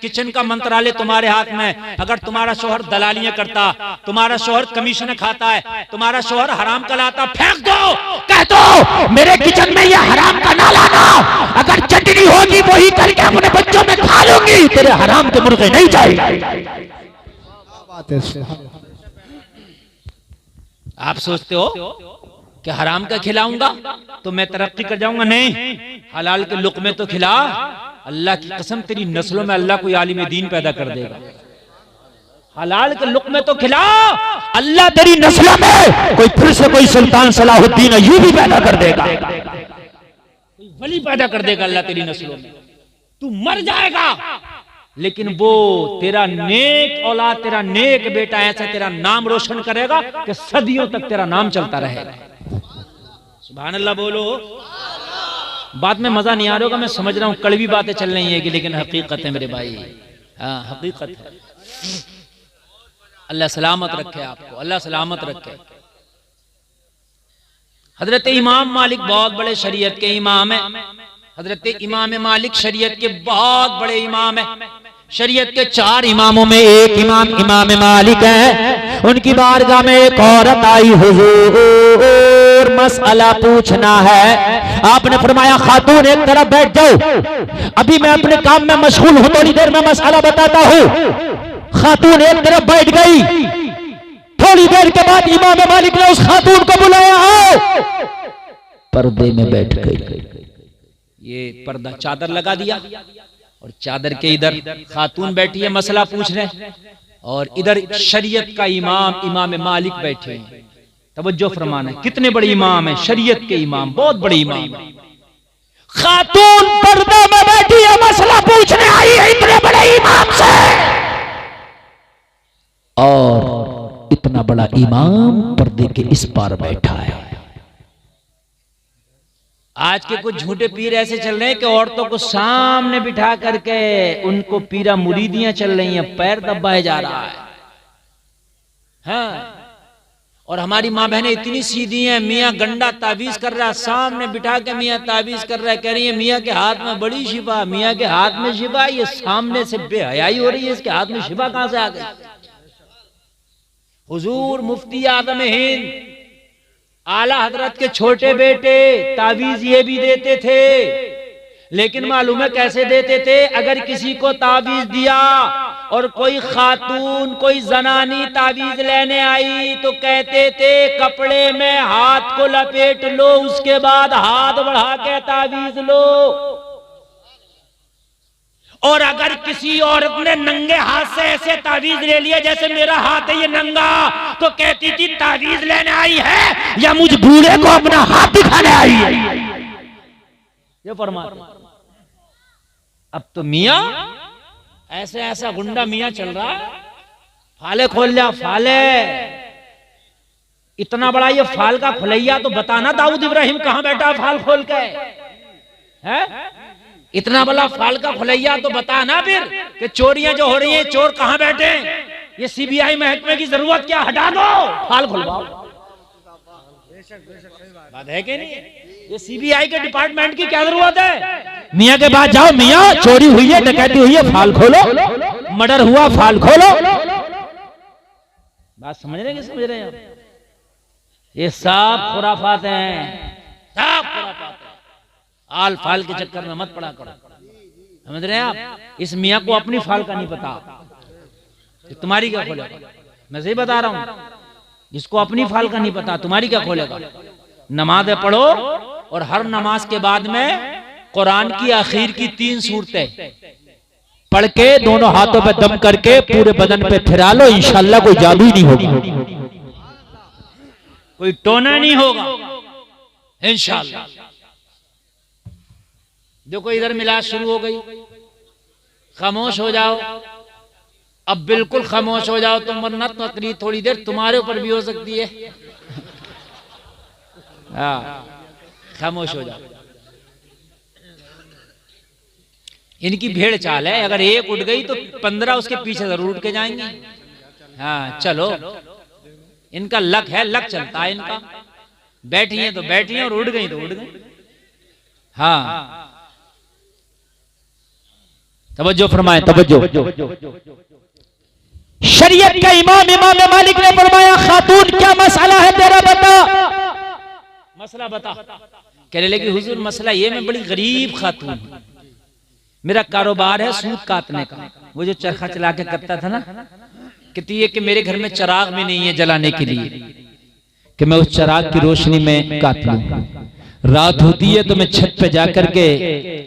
किचन का मंत्रालय तुम्हारे हाथ में। अगर तुम्हारा शोहर दलालियां करता, तुम्हारा शोहर कमीशन खाता है, तुम्हारा शोहर हराम का लाता, फेंक दो, कह दो मेरे किचन में ये हराम का ना लाना, अगर चटनी होगी वही करके अपने बच्चों में खा लूंगी, तेरे हराम के मुर्गे नहीं जाएंगे। बात है, सुभान। आप सोचते हो कि हराम का खिलाऊंगा तो मैं तरक्की कर जाऊंगा? नहीं, हलाल के लुक़मे तो खिला। अल्लाह की कसम तेरी नस्लों में अल्लाह कोई आलिम दीन पैदा कर देगा। हलाल के लुक़मे तो खिला, अल्लाह तेरी नस्लों में कोई फिर से कोई सुल्तान सलाहुद्दीन अय्यूबी पैदा कर देगा, कोई वली पैदा कर देगा अल्लाह तेरी नस्लों में। तू मर जाएगा लेकिन वो तेरा नेक औलाद, तेरा नेक बेटा ऐसा तेरा नाम रोशन करेगा कि सदियों तक तेरा नाम चलता रहेगा। सुभान अल्लाह बोलो। बात में मजा नहीं आ रहा होगा, मैं समझ रहा हूं, कड़वी बातें चल रही है कि, लेकिन हकीकत है मेरे भाई। हाँ, हकीकत है। अल्लाह सलामत रखे आपको, अल्लाह सलामत रखे। हजरत इमाम मालिक बहुत बड़े शरीयत के इमाम है। हजरत इमाम मालिक शरीयत के बहुत बड़े इमाम है। शरीयत के 4 इमामों में एक इमाम इमाम मालिक है। उनकी बारगाह में एक औरत आई, हुजूर मसला पूछना है। आपने फरमाया खातून एक तरफ बैठ जाओ, अभी मैं अपने काम में मशगूल हूं, थोड़ी देर में मसला बताता हूं। खातून एक तरफ बैठ गई। थोड़ी देर के बाद इमाम मालिक ने उस खातून को बुलाया, आओ। पर्दे में बैठ गई। ये पर्दा चादर लगा दिया और चादर के इधर खातून बैठी है, मसला पूछ रहे, और इधर शरीयत का इमाम इमाम मालिक बैठे हैं। तवज्जो फरमाना, कितने बड़े इमाम है, शरीयत के इमाम, बहुत बड़े इमाम है। खातून पर्दे में बैठी है, मसला पूछने आई है इतने बड़े इमाम से, और इतना बड़ा इमाम पर्दे के इस पार बैठा है। आज के कुछ झूठे पीर ऐसे चल रहे हैं कि औरतों को सामने बिठा करके उनको पीरा मुरीदियां चल रही हैं, पैर दबाया जा रहा है। हाँ, और हमारी माँ बहनें इतनी सीधी हैं, मियाँ गंडा तावीज कर रहा है, सामने बिठा के मियाँ तावीज कर रहा है, कह रही है मियाँ के हाथ में बड़ी शिफा, मियाँ के हाथ में शिफा। ये सामने से बेहयाई हो रही है, इसके हाथ में शिफा कहां से आ गई? हुजूर मुफ्ती आज़म हिंद आला हजरत के छोटे बेटे तावीज ये भी देते थे, लेकिन मालूम है कैसे देते थे? अगर किसी को तावीज दिया और कोई खातून कोई जनानी तावीज लेने आई तो कहते थे कपड़े में हाथ को लपेट लो, उसके बाद हाथ बढ़ा के तावीज लो। और अगर किसी औरत ने नंगे हाथ से ऐसे तावीज ले लिया जैसे मेरा हाथ है ये नंगा, तो कहती थी तावीज लेने आई है या मुझ बूढ़े को अपना हाथ दिखाने आई है। ये परमात्मा। अब तो मियां ऐसे ऐसा गुंडा मियां चल रहा है, फाले खोल लिया, फाले। इतना बड़ा ये फाल का खुलैया, तो बताना दाऊद इब्राहिम कहां बैठा फाल खोल के है? इतना बड़ा फाल का खुलैया, तो बता ना फिर कि चोरियां जो हो रही हैं, चोर कहां बैठे? ये सीबीआई महकमे की जरूरत क्या? हटा दो, फाल खुलवाओ। बात है कि नहीं? ये सीबीआई के डिपार्टमेंट की क्या जरूरत है? मियां के पास जाओ, मियां चोरी हुई है, डकैती हुई है, फाल खोलो। मर्डर हुआ, फाल खोलो। बात समझ रहे हैं? समझ रहे हैं? ये सब खुराफात हैं, सब खुराफात हैं। आल फाल के चक्कर में मत पड़ा करो। समझ रहे हैं आप? इस मियाँ को अपनी फाल का नहीं पता, तुम्हारी क्या खोलेगा? मैं सही बता रहा हूं, जिसको अपनी फाल का नहीं पता तुम्हारी क्या खोलेगा? नमाज़ें पढ़ो और हर नमाज के बाद में कुरान की आखिर की 3 सूरतें पढ़ के दोनों हाथों पे दम करके पूरे बदन पे फिरा लो, इंशाल्लाह कोई जादू ही नहीं होगा, कोई टोना नहीं होगा इंशाल्लाह। देखो इधर मिलाद शुरू हो गई, खामोश हो जाओ, अब बिल्कुल खामोश हो जाओ। तुम वरना तकरीर थोड़ी देर तुम्हारे ऊपर भी हो सकती है। हाँ, खामोश हो जाओ। इनकी भेड़ चाल है, अगर एक उठ गई तो 15 उसके पीछे जरूर उठ के जाएंगे। हाँ चलो, इनका लक है, लक चलता है इनका। बैठी हैं तो बैठी हैं और उड़ गई तो उड़ गई। हाँ तवज्जो फरमाएं, तवज्जो। शरीयत का इमाम इमाम मालिक ने फरमाया खातून क्या मसला है तेरा, बता। मसला बता। कहने लगी हुजूर मसला ये, मैं बड़ी गरीब खातून हूं, मेरा कारोबार है सूत काटने का। वो जो चरखा चला के करता था ना, कहती है कि मेरे घर में चिराग भी नहीं है जलाने के लिए कि मैं उस चिराग की रोशनी में काट लूं। रात होती है तो मैं छत पे जाकर के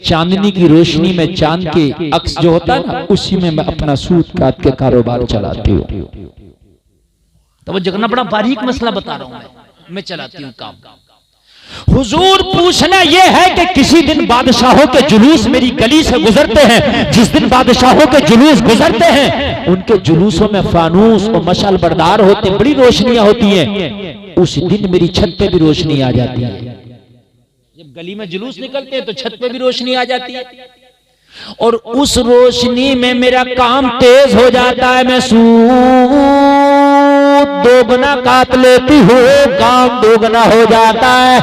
चांदनी की रोशनी में चांद के अक्स जो होता है ना, उसी में मैं अपना सूत काट के कारोबार चलाती हूँ। तो वो जगना बड़ा बारीक मसला बता रहा हूं मैं चलाती हूँ काम। हुजूर पूछना यह है कि किसी दिन बादशाहों के जुलूस मेरी गली से गुजरते हैं। जिस दिन बादशाहों के जुलूस गुजरते हैं उनके जुलूसों में फानूस और मशाल बरदार होते, बड़ी रोशनियां होती हैं। उस दिन मेरी छत पे भी रोशनी आ जाती है। जब गली में जुलूस निकलते हैं तो छत पे भी रोशनी आ जाती है और उस रोशनी में मेरा काम तेज हो जाता है। मैं दोगुना काट लेती हूँ, काम दोगुना हो जाता है।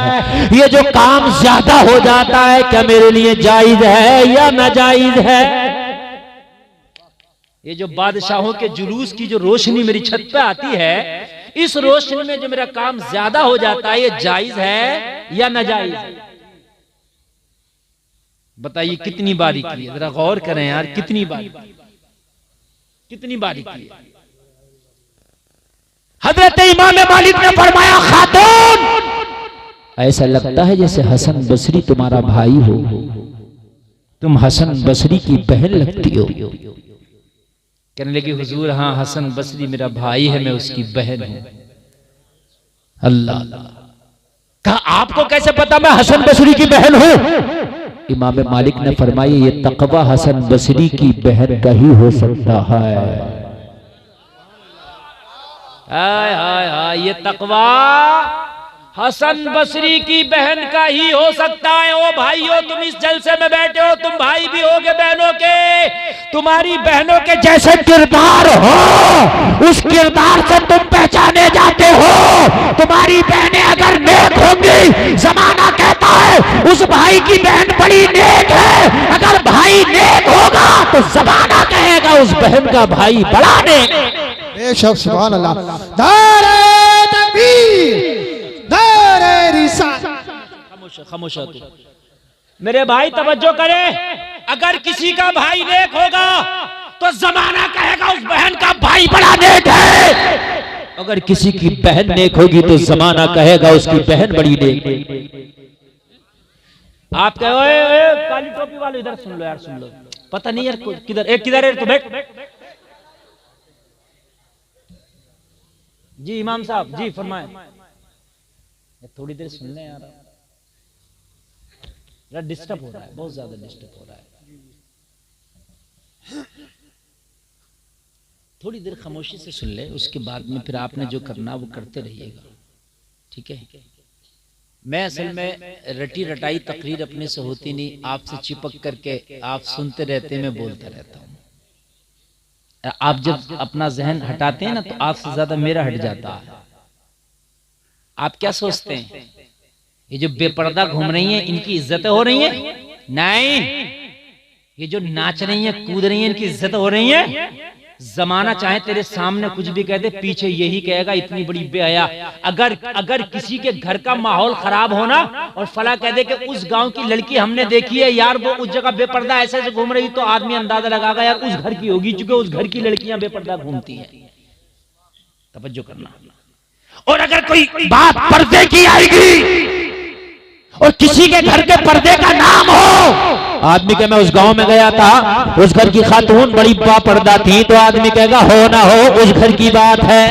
ये जो काम ज्यादा हो जाता है क्या मेरे लिए जायज है या नाजायज है? ये जो बादशाहों के जुलूस की जो रोशनी मेरी छत पे आती है, इस रोशनी में जो मेरा काम ज्यादा हो जाता है, ये जायज है या नाजायज? बताइए कितनी बारीकी है, जरा गौर करें यार, कितनी बारीकी है। हजरत इमाम मालिक ने फरमाया, खातून ऐसा लगता है जैसे हसन बसरी तुम्हारा भाई हो, तुम हसन बसरी की बहन लगती हो। कहने लगी हुजूर हाँ, हसन बसरी मेरा भाई है, मैं उसकी बहन हूं। अल्लाह, कहा आपको कैसे पता मैं हसन बसरी की बहन हूं? इमाम मालिक ने फरमाया ये तकवा हसन बसरी की बहन का ही हो सकता है। हाय हाय हाय, ये तकवा हसन बसरी की बहन का ही हो सकता है। ओ भाइयों, तुम इस जलसे में बैठे हो, तुम भाई भी होगे बहनों के। तुम्हारी बहनों के जैसे किरदार हो, उस किरदार से तुम पहचाने जाते हो। तुम्हारी बहनें अगर नेक होंगी, जमाना कहता है उस भाई की बहन बड़ी नेक है। अगर भाई नेक होगा तो जमाना कहेगा उस बहन का भाई बड़ा नेक। बेशक सुभान अल्लाह। नारे तकबीर, नारे रिसालत। खामोश हो तू। मेरे भाई तवज्जो करे, अगर किसी का भाई नेक होगा तो जमाना कहेगा उस बहन का भाई बड़ा नेक है। अगर किसी की बहन नेक होगी तो जमाना कहेगा उसकी बहन बड़ी नेक। आप कहो काली टोपी वाले इधर सुन लो यार, सुन लो। पता नहीं यार किधर है तू, बैठ। जी इमाम साहब जी फरमाए। थोड़ी देर सुन लें यार, डिस्टर्ब हो रहा है, बहुत ज्यादा डिस्टर्ब हो रहा है। थोड़ी देर खामोशी से सुन ले, उसके बाद में फिर आपने जो करना वो करते रहिएगा, ठीक है? मैं असल में रटी रटाई तकरीर अपने से होती नहीं, आपसे चिपक करके आप सुनते रहते, मैं बोलता रहता हूँ। आप जब अपना जहन हटाते हैं ना तो आपसे ज्यादा मेरा हट जाता है। आप क्या सोचते हैं ये जो बेपर्दा घूम रही हैं इनकी इज्जतें हो रही हैं? नहीं, ये जो नाच रही हैं कूद रही हैं इनकी इज्जत हो रही है। जमाना चाहे तेरे सामने कुछ भी कह दे, पीछे यही कहेगा इतनी बड़ी बेहया। अगर किसी के घर का माहौल खराब होना और फला कह दे कि उस गांव की लड़की हमने देखी है यार, वो उस जगह बेपर्दा ऐसे ऐसे घूम रही, तो आदमी अंदाजा लगाएगा यार उस घर की होगी, चूंकि उस घर की लड़कियां बेपर्दा घूमती हैं। तवज्जो करना। और अगर कोई बात पर्दे की आएगी और किसी के घर के पर्दे का नाम हो, आदमी के मैं उस गांव में गया था, उस घर की खातून बड़ी बापर्दा थी, तो आदमी कहेगा हो ना हो उस घर की बात है।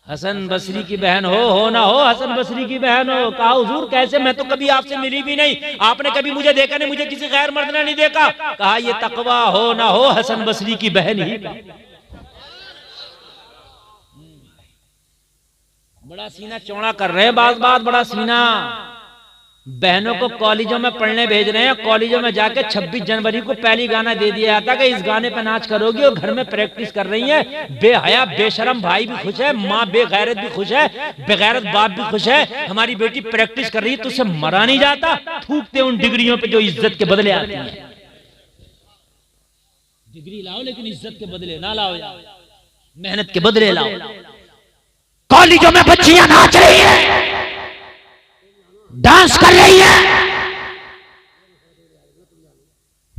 हसन बसरी की बहन हो ना हो, हसन बसरी की बहन हो। कहा हुजूर कैसे, मैं तो कभी आपसे मिली भी नहीं, आपने कभी मुझे देखा नहीं, मुझे किसी गैर मर्द ने नहीं देखा। कहा ये तकवा हो ना हो हसन बसरी की बहन ही। बड़ा सीना चौड़ा कर रहे हैं, बात बड़ा सीना। बहनों को कॉलेजों में पढ़ने भेज रहे हैं, कॉलेजों में जाके 26 जनवरी को पहली गाना दे दिया जाता कि इस गाने पे नाच करोगी, और घर में प्रैक्टिस कर रही है। बेहया बेशरम भाई भी खुश है, माँ बेगैरत भी खुश है, बेगैरत बाप भी खुश है। हमारी बेटी प्रैक्टिस कर रही है तो उसे मरा नहीं जाता। थूकते उन डिग्रियों पे जो इज्जत के बदले आती है। डिग्री लाओ लेकिन इज्जत के बदले ना लाओ, मेहनत के बदले लाओ। कॉलेजों में बच्चियां नाच रही हैं, डांस कर रही हैं,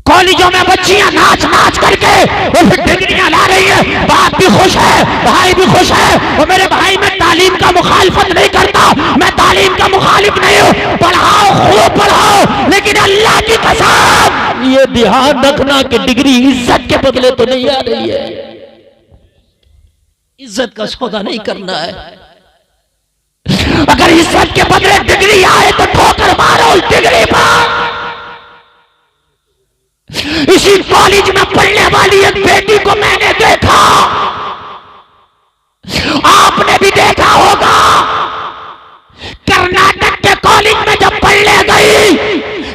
कॉलेजों में बच्चे बच्चियां नाच नाच करके वो फिर डिग्रियां ला रही है, बाप भी खुश है, भाई भी खुश है। और मेरे भाई मैं तालीम का मुखालफत नहीं करता, मैं तालीम का मुखालिफ नहीं हूं, पढ़ाओ खूब पढ़ाओ, लेकिन अल्लाह की कसम ये ध्यान रखना कि डिग्री इज्जत के बदले तो नहीं आ रही है, इज्जत का सौदा नहीं करना है। अगर इज्जत के बदले डिग्री आए तो ठोकर मारो उस डिग्री पर। इसी कॉलेज में पढ़ने वाली एक बेटी को मैंने देखा, आपने भी देखा होगा, कर्नाटक के कॉलेज में जब पढ़ने गई,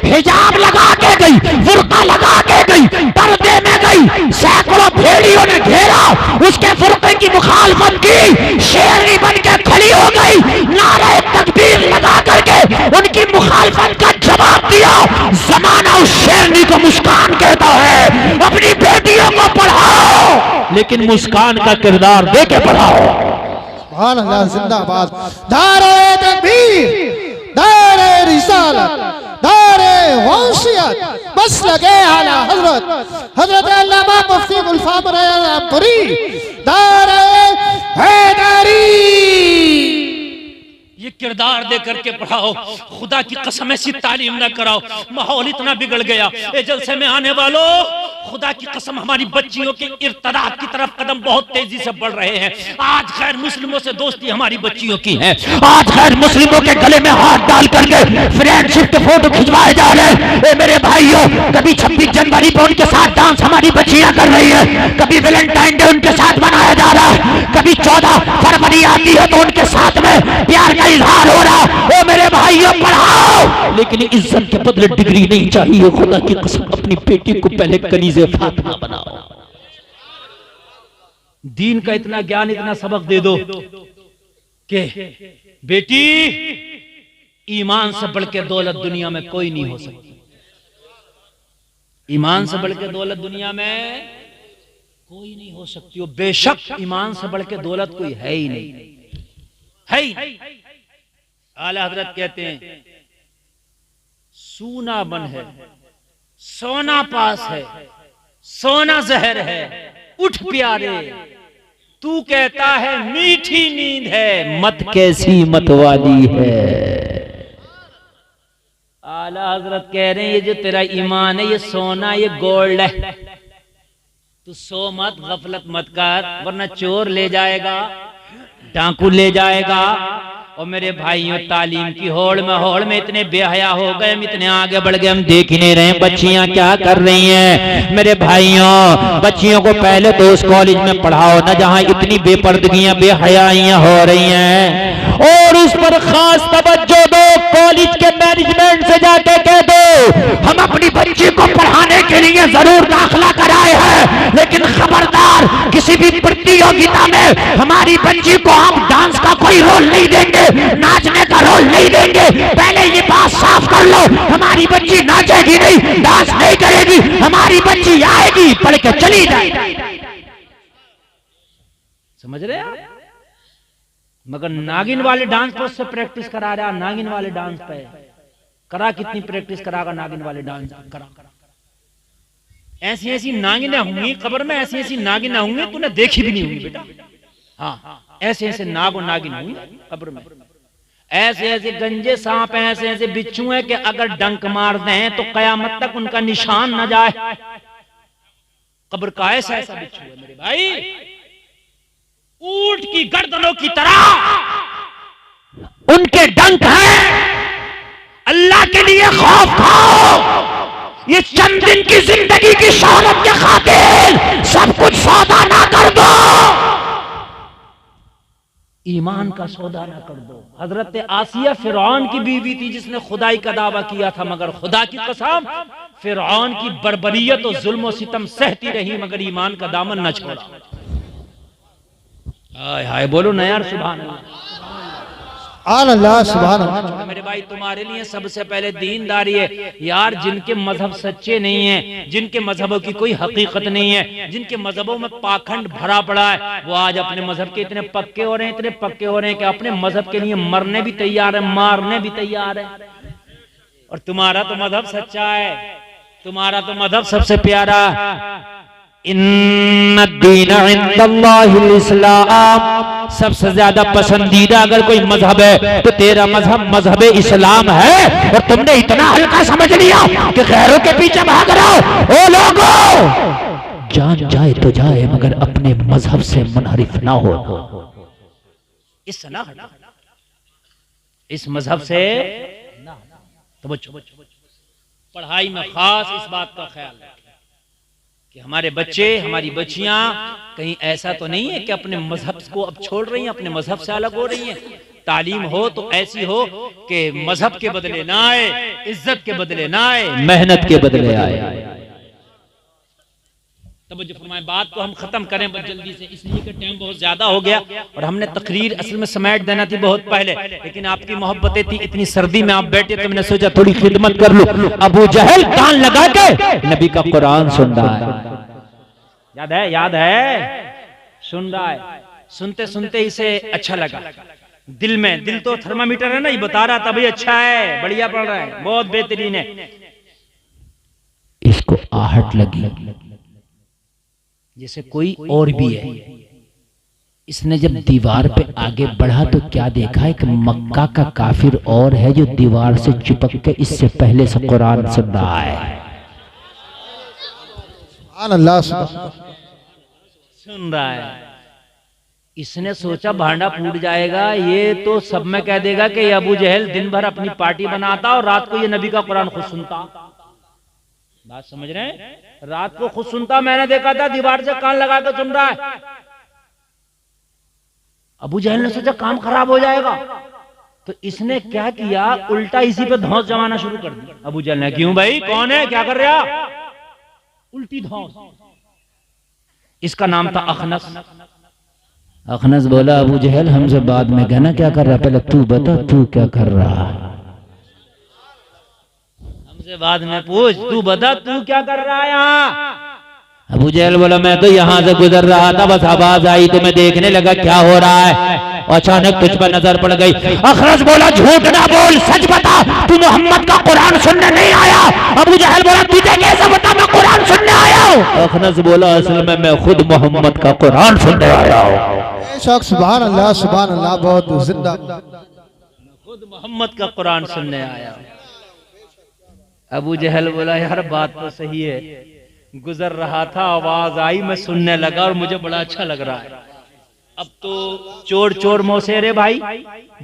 हिजाब लगा के गई, बुर्का लगा के गई, पर्दे में गई, सैकड़ों भेड़ियों ने घेरा, उसके बुर्के की मुखालफत की, शेरनी बन के खड़ी हो गई, नारे तकबीर लगा करके उनकी मुखालफत का जवाब दिया। जमाना उस शेरनी को मुस्कान कहता है। अपनी बेटियों को पढ़ाओ, लेकिन मुस्कान का किरदार दे के पढ़ाओ। सुभान अल्लाह, जिंदाबाद। दारे तकबीर, दारे रिसालत, दारे गौसियत, बस लगे आला हजरत अल्लामा मुफ्ती गुलफाम रज़ापुरी, दारे हैदरी। ये किरदार दे करके पढ़ाओ, खुदा की कसम ऐसी तालीम ना कराओ। माहौल इतना बिगड़ गया, ए जलसे में आने वालों, खुदा की कसम हमारी बच्चियों के इर्तदाद की तरफ कदम बहुत तेजी से बढ़ रहे हैं। आज खैर मुस्लिमों से दोस्ती हमारी बच्चियों की है, आज खैर मुस्लिमों के गले में हाथ डाल करके फ्रेंडशिप के फोटो खिंचवाए जा रहे हैं। मेरे भाइयों, कभी 26 जनवरी पर उनके साथ डांस हमारी बच्चियां कर रही है, कभी वैलेंटाइन डे उनके साथ मनाया जा रहा है, कभी 14 फरवरी आती है तो उनके साथ में प्यार का इजहार हो रहा है। ओ मेरे भाइयों, पढ़ाओ, लेकिन इज्जत के बदले डिग्री नहीं चाहिए। खुदा की कसम अपनी बेटी को पहले कनीज़े फातिमा बनाओ। दीन का इतना ज्ञान, इतना सबक दे दो कि बेटी, ईमान से बढ़ के दौलत दुनिया में कोई नहीं हो सकती। ईमान से बढ़ के दौलत दुनिया में कोई नहीं हो सकती। और बेशक ईमान से बढ़ के दौलत कोई है ही नहीं, है ही नहीं। आला हजरत कहते हैं, सूना बन है, सोना पास है, सोना जहर है, उठ प्यारे, तू कहता है मीठी नींद है, मत कैसी मतवाली है। आला हजरत कह रहे हैं, ये जो तेरा ईमान है, ये सोना, ये गोल्ड है, तू सो मत, गफलत मत कर, वरना चोर ले जाएगा, डाकू ले जाएगा। और मेरे भाइयों, तालीम की होड़ में इतने बेहया हो गए, हम इतने आगे बढ़ गए, हम देख ही नहीं रहे बच्चियां क्या कर रही हैं। मेरे भाइयों, बच्चियों को पहले तो उस कॉलेज में पढ़ाओ ना जहां इतनी बेपर्दगियां, बेहयाइयां हो रही हैं, और उस पर खास तवज्जो दो। कॉलेज के मैनेजमेंट से जाके कह दो, हम अपनी बच्ची को पढ़ाने के लिए जरूर दाखिला कराए हैं, लेकिन खबरदार किसी भी प्रतियोगिता में हमारी बच्ची को हम डांस का कोई रोल नहीं देंगे, नाचने का रोल नहीं देंगे। पहले ये बात साफ कर लो, हमारी बच्ची नाचेगी नहीं, डांस नहीं करेगी, हमारी बच्ची आएगी, पढ़ के चली जाएगी। समझ रहे हैं? मगर नागिन वाले डांस पर उससे प्रैक्टिस करा रहा, नागिन वाले डांस पे करा, कितनी प्रैक्टिस करागा नागिन वाले डांस करा। ऐसी ऐसी नागिनें होंगी कब्र में, ऐसी ऐसी नागिनें होंगी तूने देखी भी नहीं होंगी बेटा। हाँ, ऐसे ऐसे नाग और नागिन होंगी कब्र में, ऐसे ऐसे गंजे सांप हैं, ऐसे ऐसे बिच्छू हैं कि अगर डंक मार दें तो कयामत तक उनका निशान न जाए। कब्र का ऐसा ऐसा बिच्छू है मेरे भाई, ऊंट की गर्दनों की तरह उनके डंक हैं। अल्लाह के लिए खौफ खाओ। ये चंद दिन की जिंदगी की शोहरत के खातिर सब कुछ सौदा ना कर दो, ईमान का सौदा ना कर दो। हजरत आसिया फिरौन की बीवी थी जिसने खुदाई का दावा किया था, मगर खुदा की कसम फिरौन की बर्बरियत और जुल्म और सितम सहती रही, मगर ईमान का दामन न छोड़ा। हाय हाय बोलो ना यार, सुभान अल्लाह, सुभान अल्लाह। मेरे भाई, तुम्हारे लिए सबसे पहले दीनदारी है यार। जिनके मजहब सच्चे नहीं है, जिनके मजहबों की कोई हकीकत नहीं है, जिनके मजहबों में पाखंड भरा पड़ा है, वो आज अपने मजहब के इतने पक्के हो रहे हैं, इतने पक्के हो रहे हैं कि अपने मजहब के लिए मरने भी तैयार है, मारने भी तैयार है। और तुम्हारा तो मजहब सच्चा है, तुम्हारा तो मजहब सबसे प्यारा। इन्नद्दीन इंदल्लाहिल इस्लाम, सबसे ज्यादा पसंदीदा अगर कोई मजहब है तो तेरा मजहब मजहब इस्लाम है। और तुमने इतना हल्का समझ लिया कि गैरों के पीछे भाग रहे हो। ओ लोगों, जान जाए तो जाए मगर अपने मजहब से मुनहरिफ ना हो। इस मजहब से तो पढ़ाई में खास इस बात का ख्याल है कि हमारे बच्चे, हमारी बच्चियां कहीं ऐसा तो नहीं है कि अपने मजहब को अब छोड़ रही हैं, अपने मजहब से अलग हो रही हैं। तालीम हो तो ऐसी हो कि मजहब के बदले ना आए, इज्जत के बदले ना आए, मेहनत के बदले आए। तब जो फरमाए बात को हम खत्म करें बस जल्दी से, इसलिए कि टाइम बहुत ज्यादा हो गया और हमने तकरीर असल में समेट देना थी बहुत पहले, लेकिन आपकी मोहब्बतें थी, इतनी सर्दी में आप बैठे तो मैंने सोचा थोड़ी खिदमत कर लूं। अबू जहल कान लगा के नबी का कुरान सुन रहा है। याद है सुन रहा है। सुनते सुनते इसे अच्छा लगा दिल में। दिल तो थर्मामीटर है ना, ये बता रहा था भाई अच्छा है, बढ़िया पढ़ रहा है, बहुत बेहतरीन है। इसको आहट लगी जैसे कोई और भी है। इसने जब दीवार पे आगे बढ़ा तो क्या देखा, एक मक्का का काफिर और है जो दीवार से चिपक के इससे पहले से कुरान सुन रहा है। अल्लाह सुन रहा है। इसने सोचा भांडा फूट जाएगा, ये तो सब में कह देगा कि अबू जहल दिन भर अपनी पार्टी बनाता और रात को ये नबी का कुरान खुद सुनता। बात समझ रहे हैं? रात को खुद सुनता, मैंने देखा था दीवार से कान लगा के सुन रहा है। अबू जहल ने सोचा काम खराब हो जाएगा, तो इसने क्या किया, उल्टा इसी पे धौंस जमाना शुरू कर दी। अबू जहल ने, क्यों भाई, कौन है, क्या कर रहा? उल्टी धौंस। इसका नाम था अखनस। अखनस बोला अबू जहल हमसे बाद में कहना क्या कर रहा, पहले तू बता तू क्या कर रहा। हमसे बाद में पूछ, तू बता तू क्या कर रहा है यहाँ। अबू जहल बोला मैं तो यहाँ से गुजर रहा था, बस आवाज आई तो मैं देखने लगा क्या हो रहा है, अचानक तुझ पर नजर पड़ गई। अखनस बोला झूठ ना बोल, सच बता, तू मोहम्मद का कुरान सुनने नहीं आया। अबू जहल बोला तुझे कैसे बता मैं कुरान सुनने आया हूँ। अखनस बोला असल में मैं खुद मोहम्मद का कुरान सुनने आया हूँ। सुभान अल्लाह, बहुत जिंदा। खुद मोहम्मद का कुरान सुनने आया। अबू जहल बोला यार बात तो सही है, गुजर रहा था आवाज आई मैं सुनने लगा और मुझे बड़ा अच्छा लग रहा है। अब तो चोर चोर मौसेरे भाई,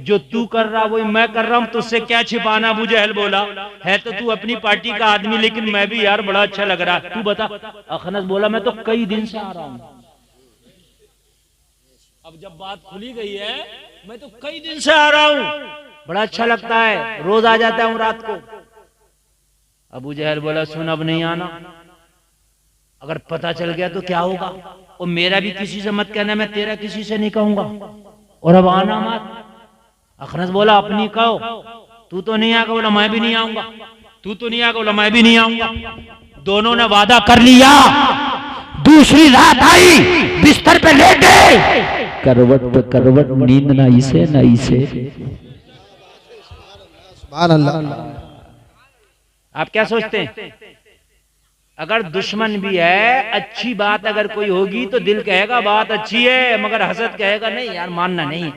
जो तू कर रहा वही मैं कर रहा हूँ, तुझसे क्या छिपाना। अबू जहल बोला है तो तू अपनी पार्टी का आदमी, लेकिन मैं भी यार बड़ा अच्छा लग रहा है, तू बता। अखनस बोला मैं तो कई दिन से आ रहा हूँ। अब जब बात खुली गई है, मैं तो कई दिन से आ रहा हूँ, बड़ा अच्छा लगता है, रोज आ जाता हूँ रात को। अबू जहल बोला सुन अब नहीं आना, अगर पता चल गया तो क्या होगा, और मेरा भी किसी से मत कहना, मैं तेरा किसी से नहीं कहूंगा, और अब आना मत। अखनस बोला अपनी कहो, तू तो नहीं आएगा, बोला मैं भी नहीं आऊंगा, तू तो नहीं आएगा, बोला मैं भी नहीं आऊंगा। दोनों ने वादा कर लिया। दूसरी रात आई, बिस्तर पे लेट गए, करवट पे करवट, नींद ना इसे ना इसे। सुभान अल्लाह। आप क्या सोचते हैं, अगर दुश्मन भी है, अच्छी बात अगर कोई होगी तो दिल कहेगा बात अच्छी है, मगर हसद कहेगा नहीं यार मानना नहीं है,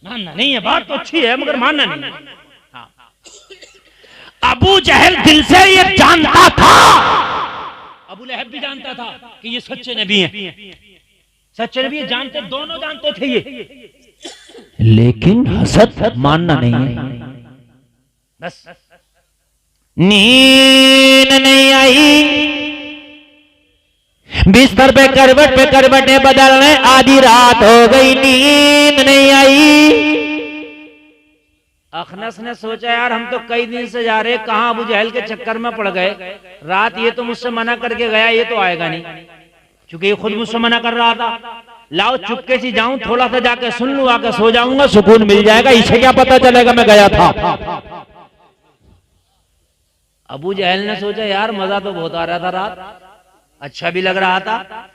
मानना नहीं है, बात तो अच्छी है मगर मानना नहीं है। हाँ। अबू जहल दिल से ये जानता था, अबू लहब भी जानता था कि ये सच्चे नबी हैं, सच्चे नबी जानते, दोनों जानते थे ये, लेकिन हसद मानना नहीं है। बस नींद नहीं आई, बिस्तर पे करवटें बदलने, आधी रात हो गई, नींद नहीं आई। अखनस ने सोचा यार हम तो कई दिन से जा रहे, कहां अबू जहल के चक्कर में पड़ गए, रात ये तो मुझसे मना करके गया, ये तो आएगा नहीं, क्योंकि ये खुद मुझसे मना कर रहा था। लाओ चुपके से जाऊं, थोड़ा सा जाके सुन लूं, आके सो जाऊंगा, सुकून मिल जाएगा, इसे क्या पता चलेगा मैं गया था। अबू जहल ने सोचा यार मजा तो बहुत आ रहा था, रात अच्छा भी लग रहा था,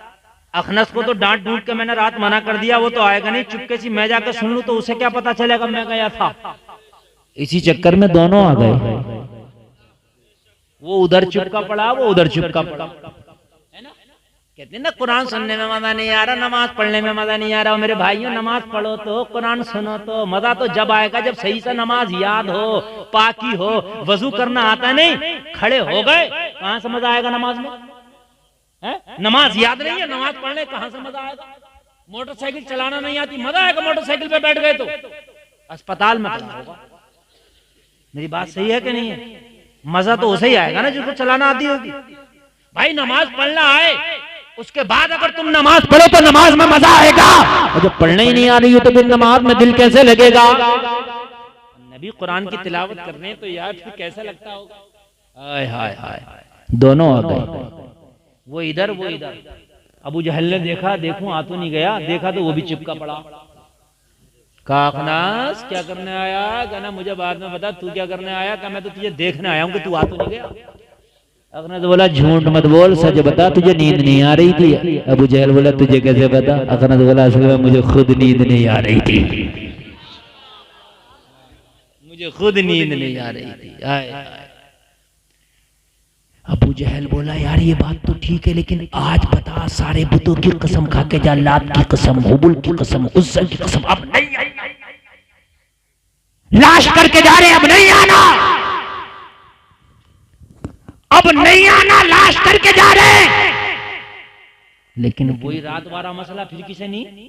अखनस को तो डांट डूट के मैंने रात मना कर दिया, वो तो आएगा नहीं, चुपके से मैं जाकर सुन लूं तो उसे क्या पता चलेगा मैं गया था। इसी चक्कर में दोनों आ गए। वो उधर चिपका पड़ा, वो उधर चिपका पड़ा, है ना। कहते हैं ना कुरान सुनने में मजा नहीं आ रहा, नमाज पढ़ने में मजा नहीं आ रहा। मेरे भाइयों, नमाज पढ़ो तो, कुरान सुनो तो, मजा तो जब आएगा जब सही से नमाज याद हो, पाकी हो। वजू करना आता नहीं, खड़े हो गए, कहां से मजा आएगा नमाज में? है? नमाज याद नहीं है, नमाज पढ़ने कहां से मजा आएगा? मोटरसाइकिल चलाना नहीं आती, मजा आएगा मोटरसाइकिल पे बैठ गए तो? अस्पताल में पड़ा होगा। मेरी बात सही है कि नहीं है? मजा तो उसे ही आएगा ना जिसको चलाना आती होगी। भाई नमाज पढ़ना आए, उसके बाद अगर तुम नमाज पढ़ो तो नमाज में मजा आएगा, और जब पढ़ने ही नहीं आ रही हो तो फिर नमाज में दिल कैसे लगेगा? नबी कुरान की तिलावत कर रहे हैं तो यार फिर कैसा लगता होगा? हाय हाय हाय, दोनों आ गए, वो इधर वो इधर। अबू जहल ने देखा, देखूं आ तो नहीं गया, देखा तो वो भी चिपका पड़ा। कहा अखनास क्या करने आया? कहना मुझे बाद में बता, तू क्या करने आया? कहा मैं तो तुझे देखने आया हूं कि तू आ तो नहीं गया। अखनस बोला झूठ मत बोल, सच बता, तुझे नींद नहीं आ रही थी। अबू जहल बोला तुझे कैसे पता? अखनस बोला असल में मुझे खुद नींद नहीं आ रही थी, मुझे खुद नींद नहीं आ रही थी। आए आए। अबू जहल बोला यार ये बात तो ठीक है, लेकिन आज बता, सारे बुतों की कसम खा के जा, लात की कसम, हुबुल की कसम, उज्जा की कसम, अब नहीं आई, लाश करके जा रहे, अब नहीं आना, अब नहीं आना, लाश करके जा रहे। लेकिन वही रात वाला मसला फिर किसे नहीं।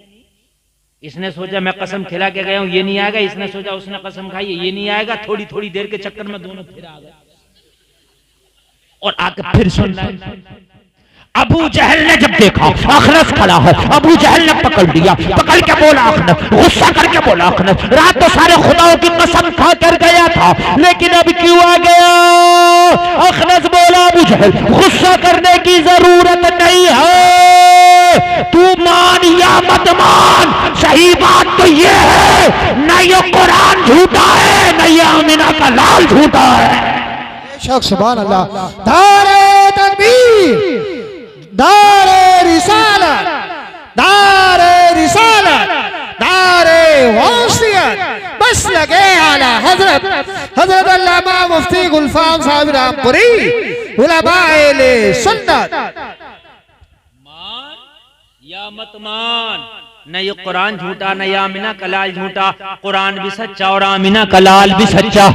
इसने सोचा मैं कसम खिला के गया हूं, ये नहीं आएगा। इसने सोचा उसने कसम खाई, ये नहीं आएगा। थोड़ी थोड़ी देर के चक्कर में दोनों फिर आ गए, और आगे फिर सुनना। अबू जहल ने जब देखा अखनस खड़ा है, अबू जहल ने पकड़ लिया, पकड़ के बोला अखनस, गुस्सा करके बोला अखनस, रात तो सारे खुदाओं की कसम खा कर गया था, लेकिन अब क्यों आ गया? अखनस बोला अबू जहल गुस्सा करने की जरूरत नहीं है, तू मान या मत मान, सही बात तो ये है न ये कुरान झूठा है, न ये आमिना का लाल झूठा है। सुभान अल्लाह। दारे तकबीर, दारे रिसालत, दारे रिसालत, दारे वसीयत, बस लगे आला हजरत हजरत अल्लामा मुफ्ती गुलफाम साहब रामपुरी, उलमाए ले सुन्नत। मान या मत मान, न ये कुरान झूठा, न ये आमिना का लाल झूठा। कुरान भी सच्चा और आमिना का लाल भी सच्चा।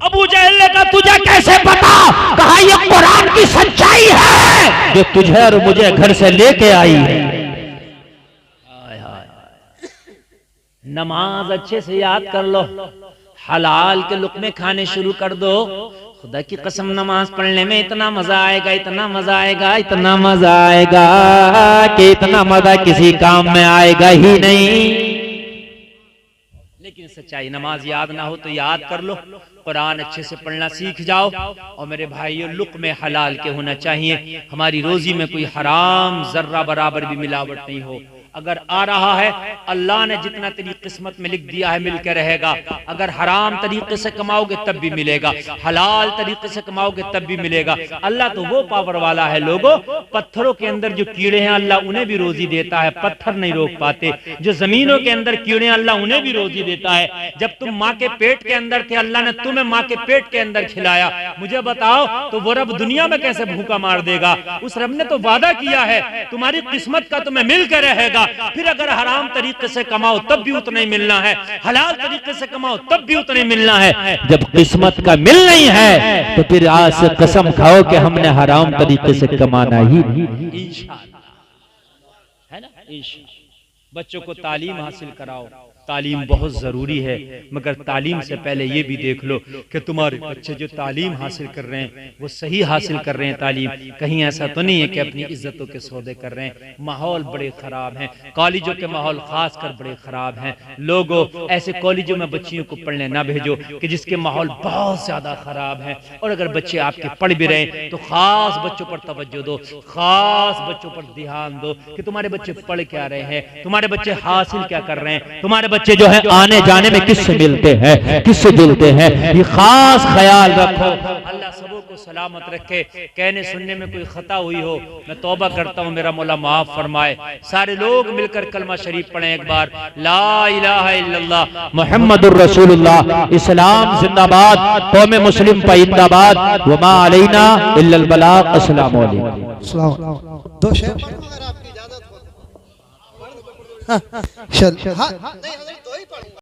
अबू जहल ने कहा तुझे कैसे पता? कहा ये कुरान की सच्चाई है जो तुझे और मुझे घर से लेके आई है। नमाज अच्छे से याद कर लो, हलाल के लुक़्मे खाने शुरू कर दो। खुदा की कसम नमाज पढ़ने में इतना मजा आएगा, इतना मजा आएगा, इतना मजा आएगा कि इतना मजा किसी काम में आएगा ही नहीं। लेकिन सच्चाई नमाज याद ना हो तो याद कर लो, कुरान अच्छे से पढ़ना सीख जाओ। और मेरे भाइयों लुक़्मे हलाल के होना चाहिए, हमारी रोजी में कोई हराम जर्रा बराबर भी मिलावट नहीं हो। अगर आ रहा है, अल्लाह ने जितना तेरी किस्मत में लिख दिया है मिलकर रहेगा। अगर हराम तरीके से कमाओगे तब भी मिलेगा, हलाल तरीके से कमाओगे तब भी मिलेगा। अल्लाह तो वो पावर वाला है लोगों, पत्थरों के अंदर जो कीड़े हैं अल्लाह उन्हें भी रोजी देता है, पत्थर नहीं रोक पाते। जो जमीनों के अंदर कीड़े हैं अल्लाह उन्हें भी रोजी देता है। जब तुम माँ के पेट के अंदर थे, अल्लाह ने तुम्हें माँ के पेट के अंदर खिलाया। मुझे बताओ तो वो रब दुनिया में कैसे भूखा मार देगा? उस रब ने तो वादा किया है तुम्हारी किस्मत का तुम्हें मिलकर रहेगा। फिर अगर हराम तरीके से कमाओ तब भी उतना ही मिलना है, हलाल तरीके से कमाओ तब भी उतना ही मिलना है। जब किस्मत का मिल नहीं है तो फिर आज से कसम खाओ कि हमने हराम तरीके से कमाना ही नहीं। इंशाअल्लाह, है ना? इंशाअल्लाह। बच्चों को तालीम हासिल कराओ, तालीम बहुत जरूरी है, मगर तालीम से पहले ये भी देख लो कि तुम्हारे बच्चे जो तालीम हासिल कर रहे हैं वो सही हासिल कर रहे हैं तालीम। कहीं ऐसा तो नहीं है कि अपनी इज्जतों के सौदे कर रहे हैं। माहौल बड़े खराब हैं, कॉलेजों के माहौल खासकर बड़े खराब हैं। लोगों ऐसे कॉलेजों में बच्चियों को पढ़ने ना भेजो कि जिसके माहौल बहुत ज्यादा खराब है। और अगर बच्चे आपके पढ़ भी रहे तो खास बच्चों पर तवज्जो दो, खास बच्चों पर ध्यान दो कि तुम्हारे बच्चे पढ़ क्या रहे हैं, तुम्हारे बच्चे हासिल क्या कर रहे हैं, तुम्हारे बच्चे जो है आने जाने में किससे मिलते हैं, किससे जुलते हैं, ये खास ख्याल रखो। अल्लाह सबों को सलामत रखे। कहने सुनने में कोई खता हुई हो मैं तौबा करता हूँ, मेरा मौला माफ फरमाए। सारे लोग मिलकर कलमा शरीफ पढ़ें एक बार, ला इलाहा इल्लल्लाह मुहम्मदुर रसूलुल्लाह। इस्लाम जिंदाबाद, कौम मुस्लिम पाइंदाबाद, वमा अलैना इल्लल बलाग। अस्सलामु अलैकुम। दो शेर पढ़ूं अगर आपकी इजाजत हो। हाँ, चल हाँ, नहीं, दो ही पढ़ूंगा।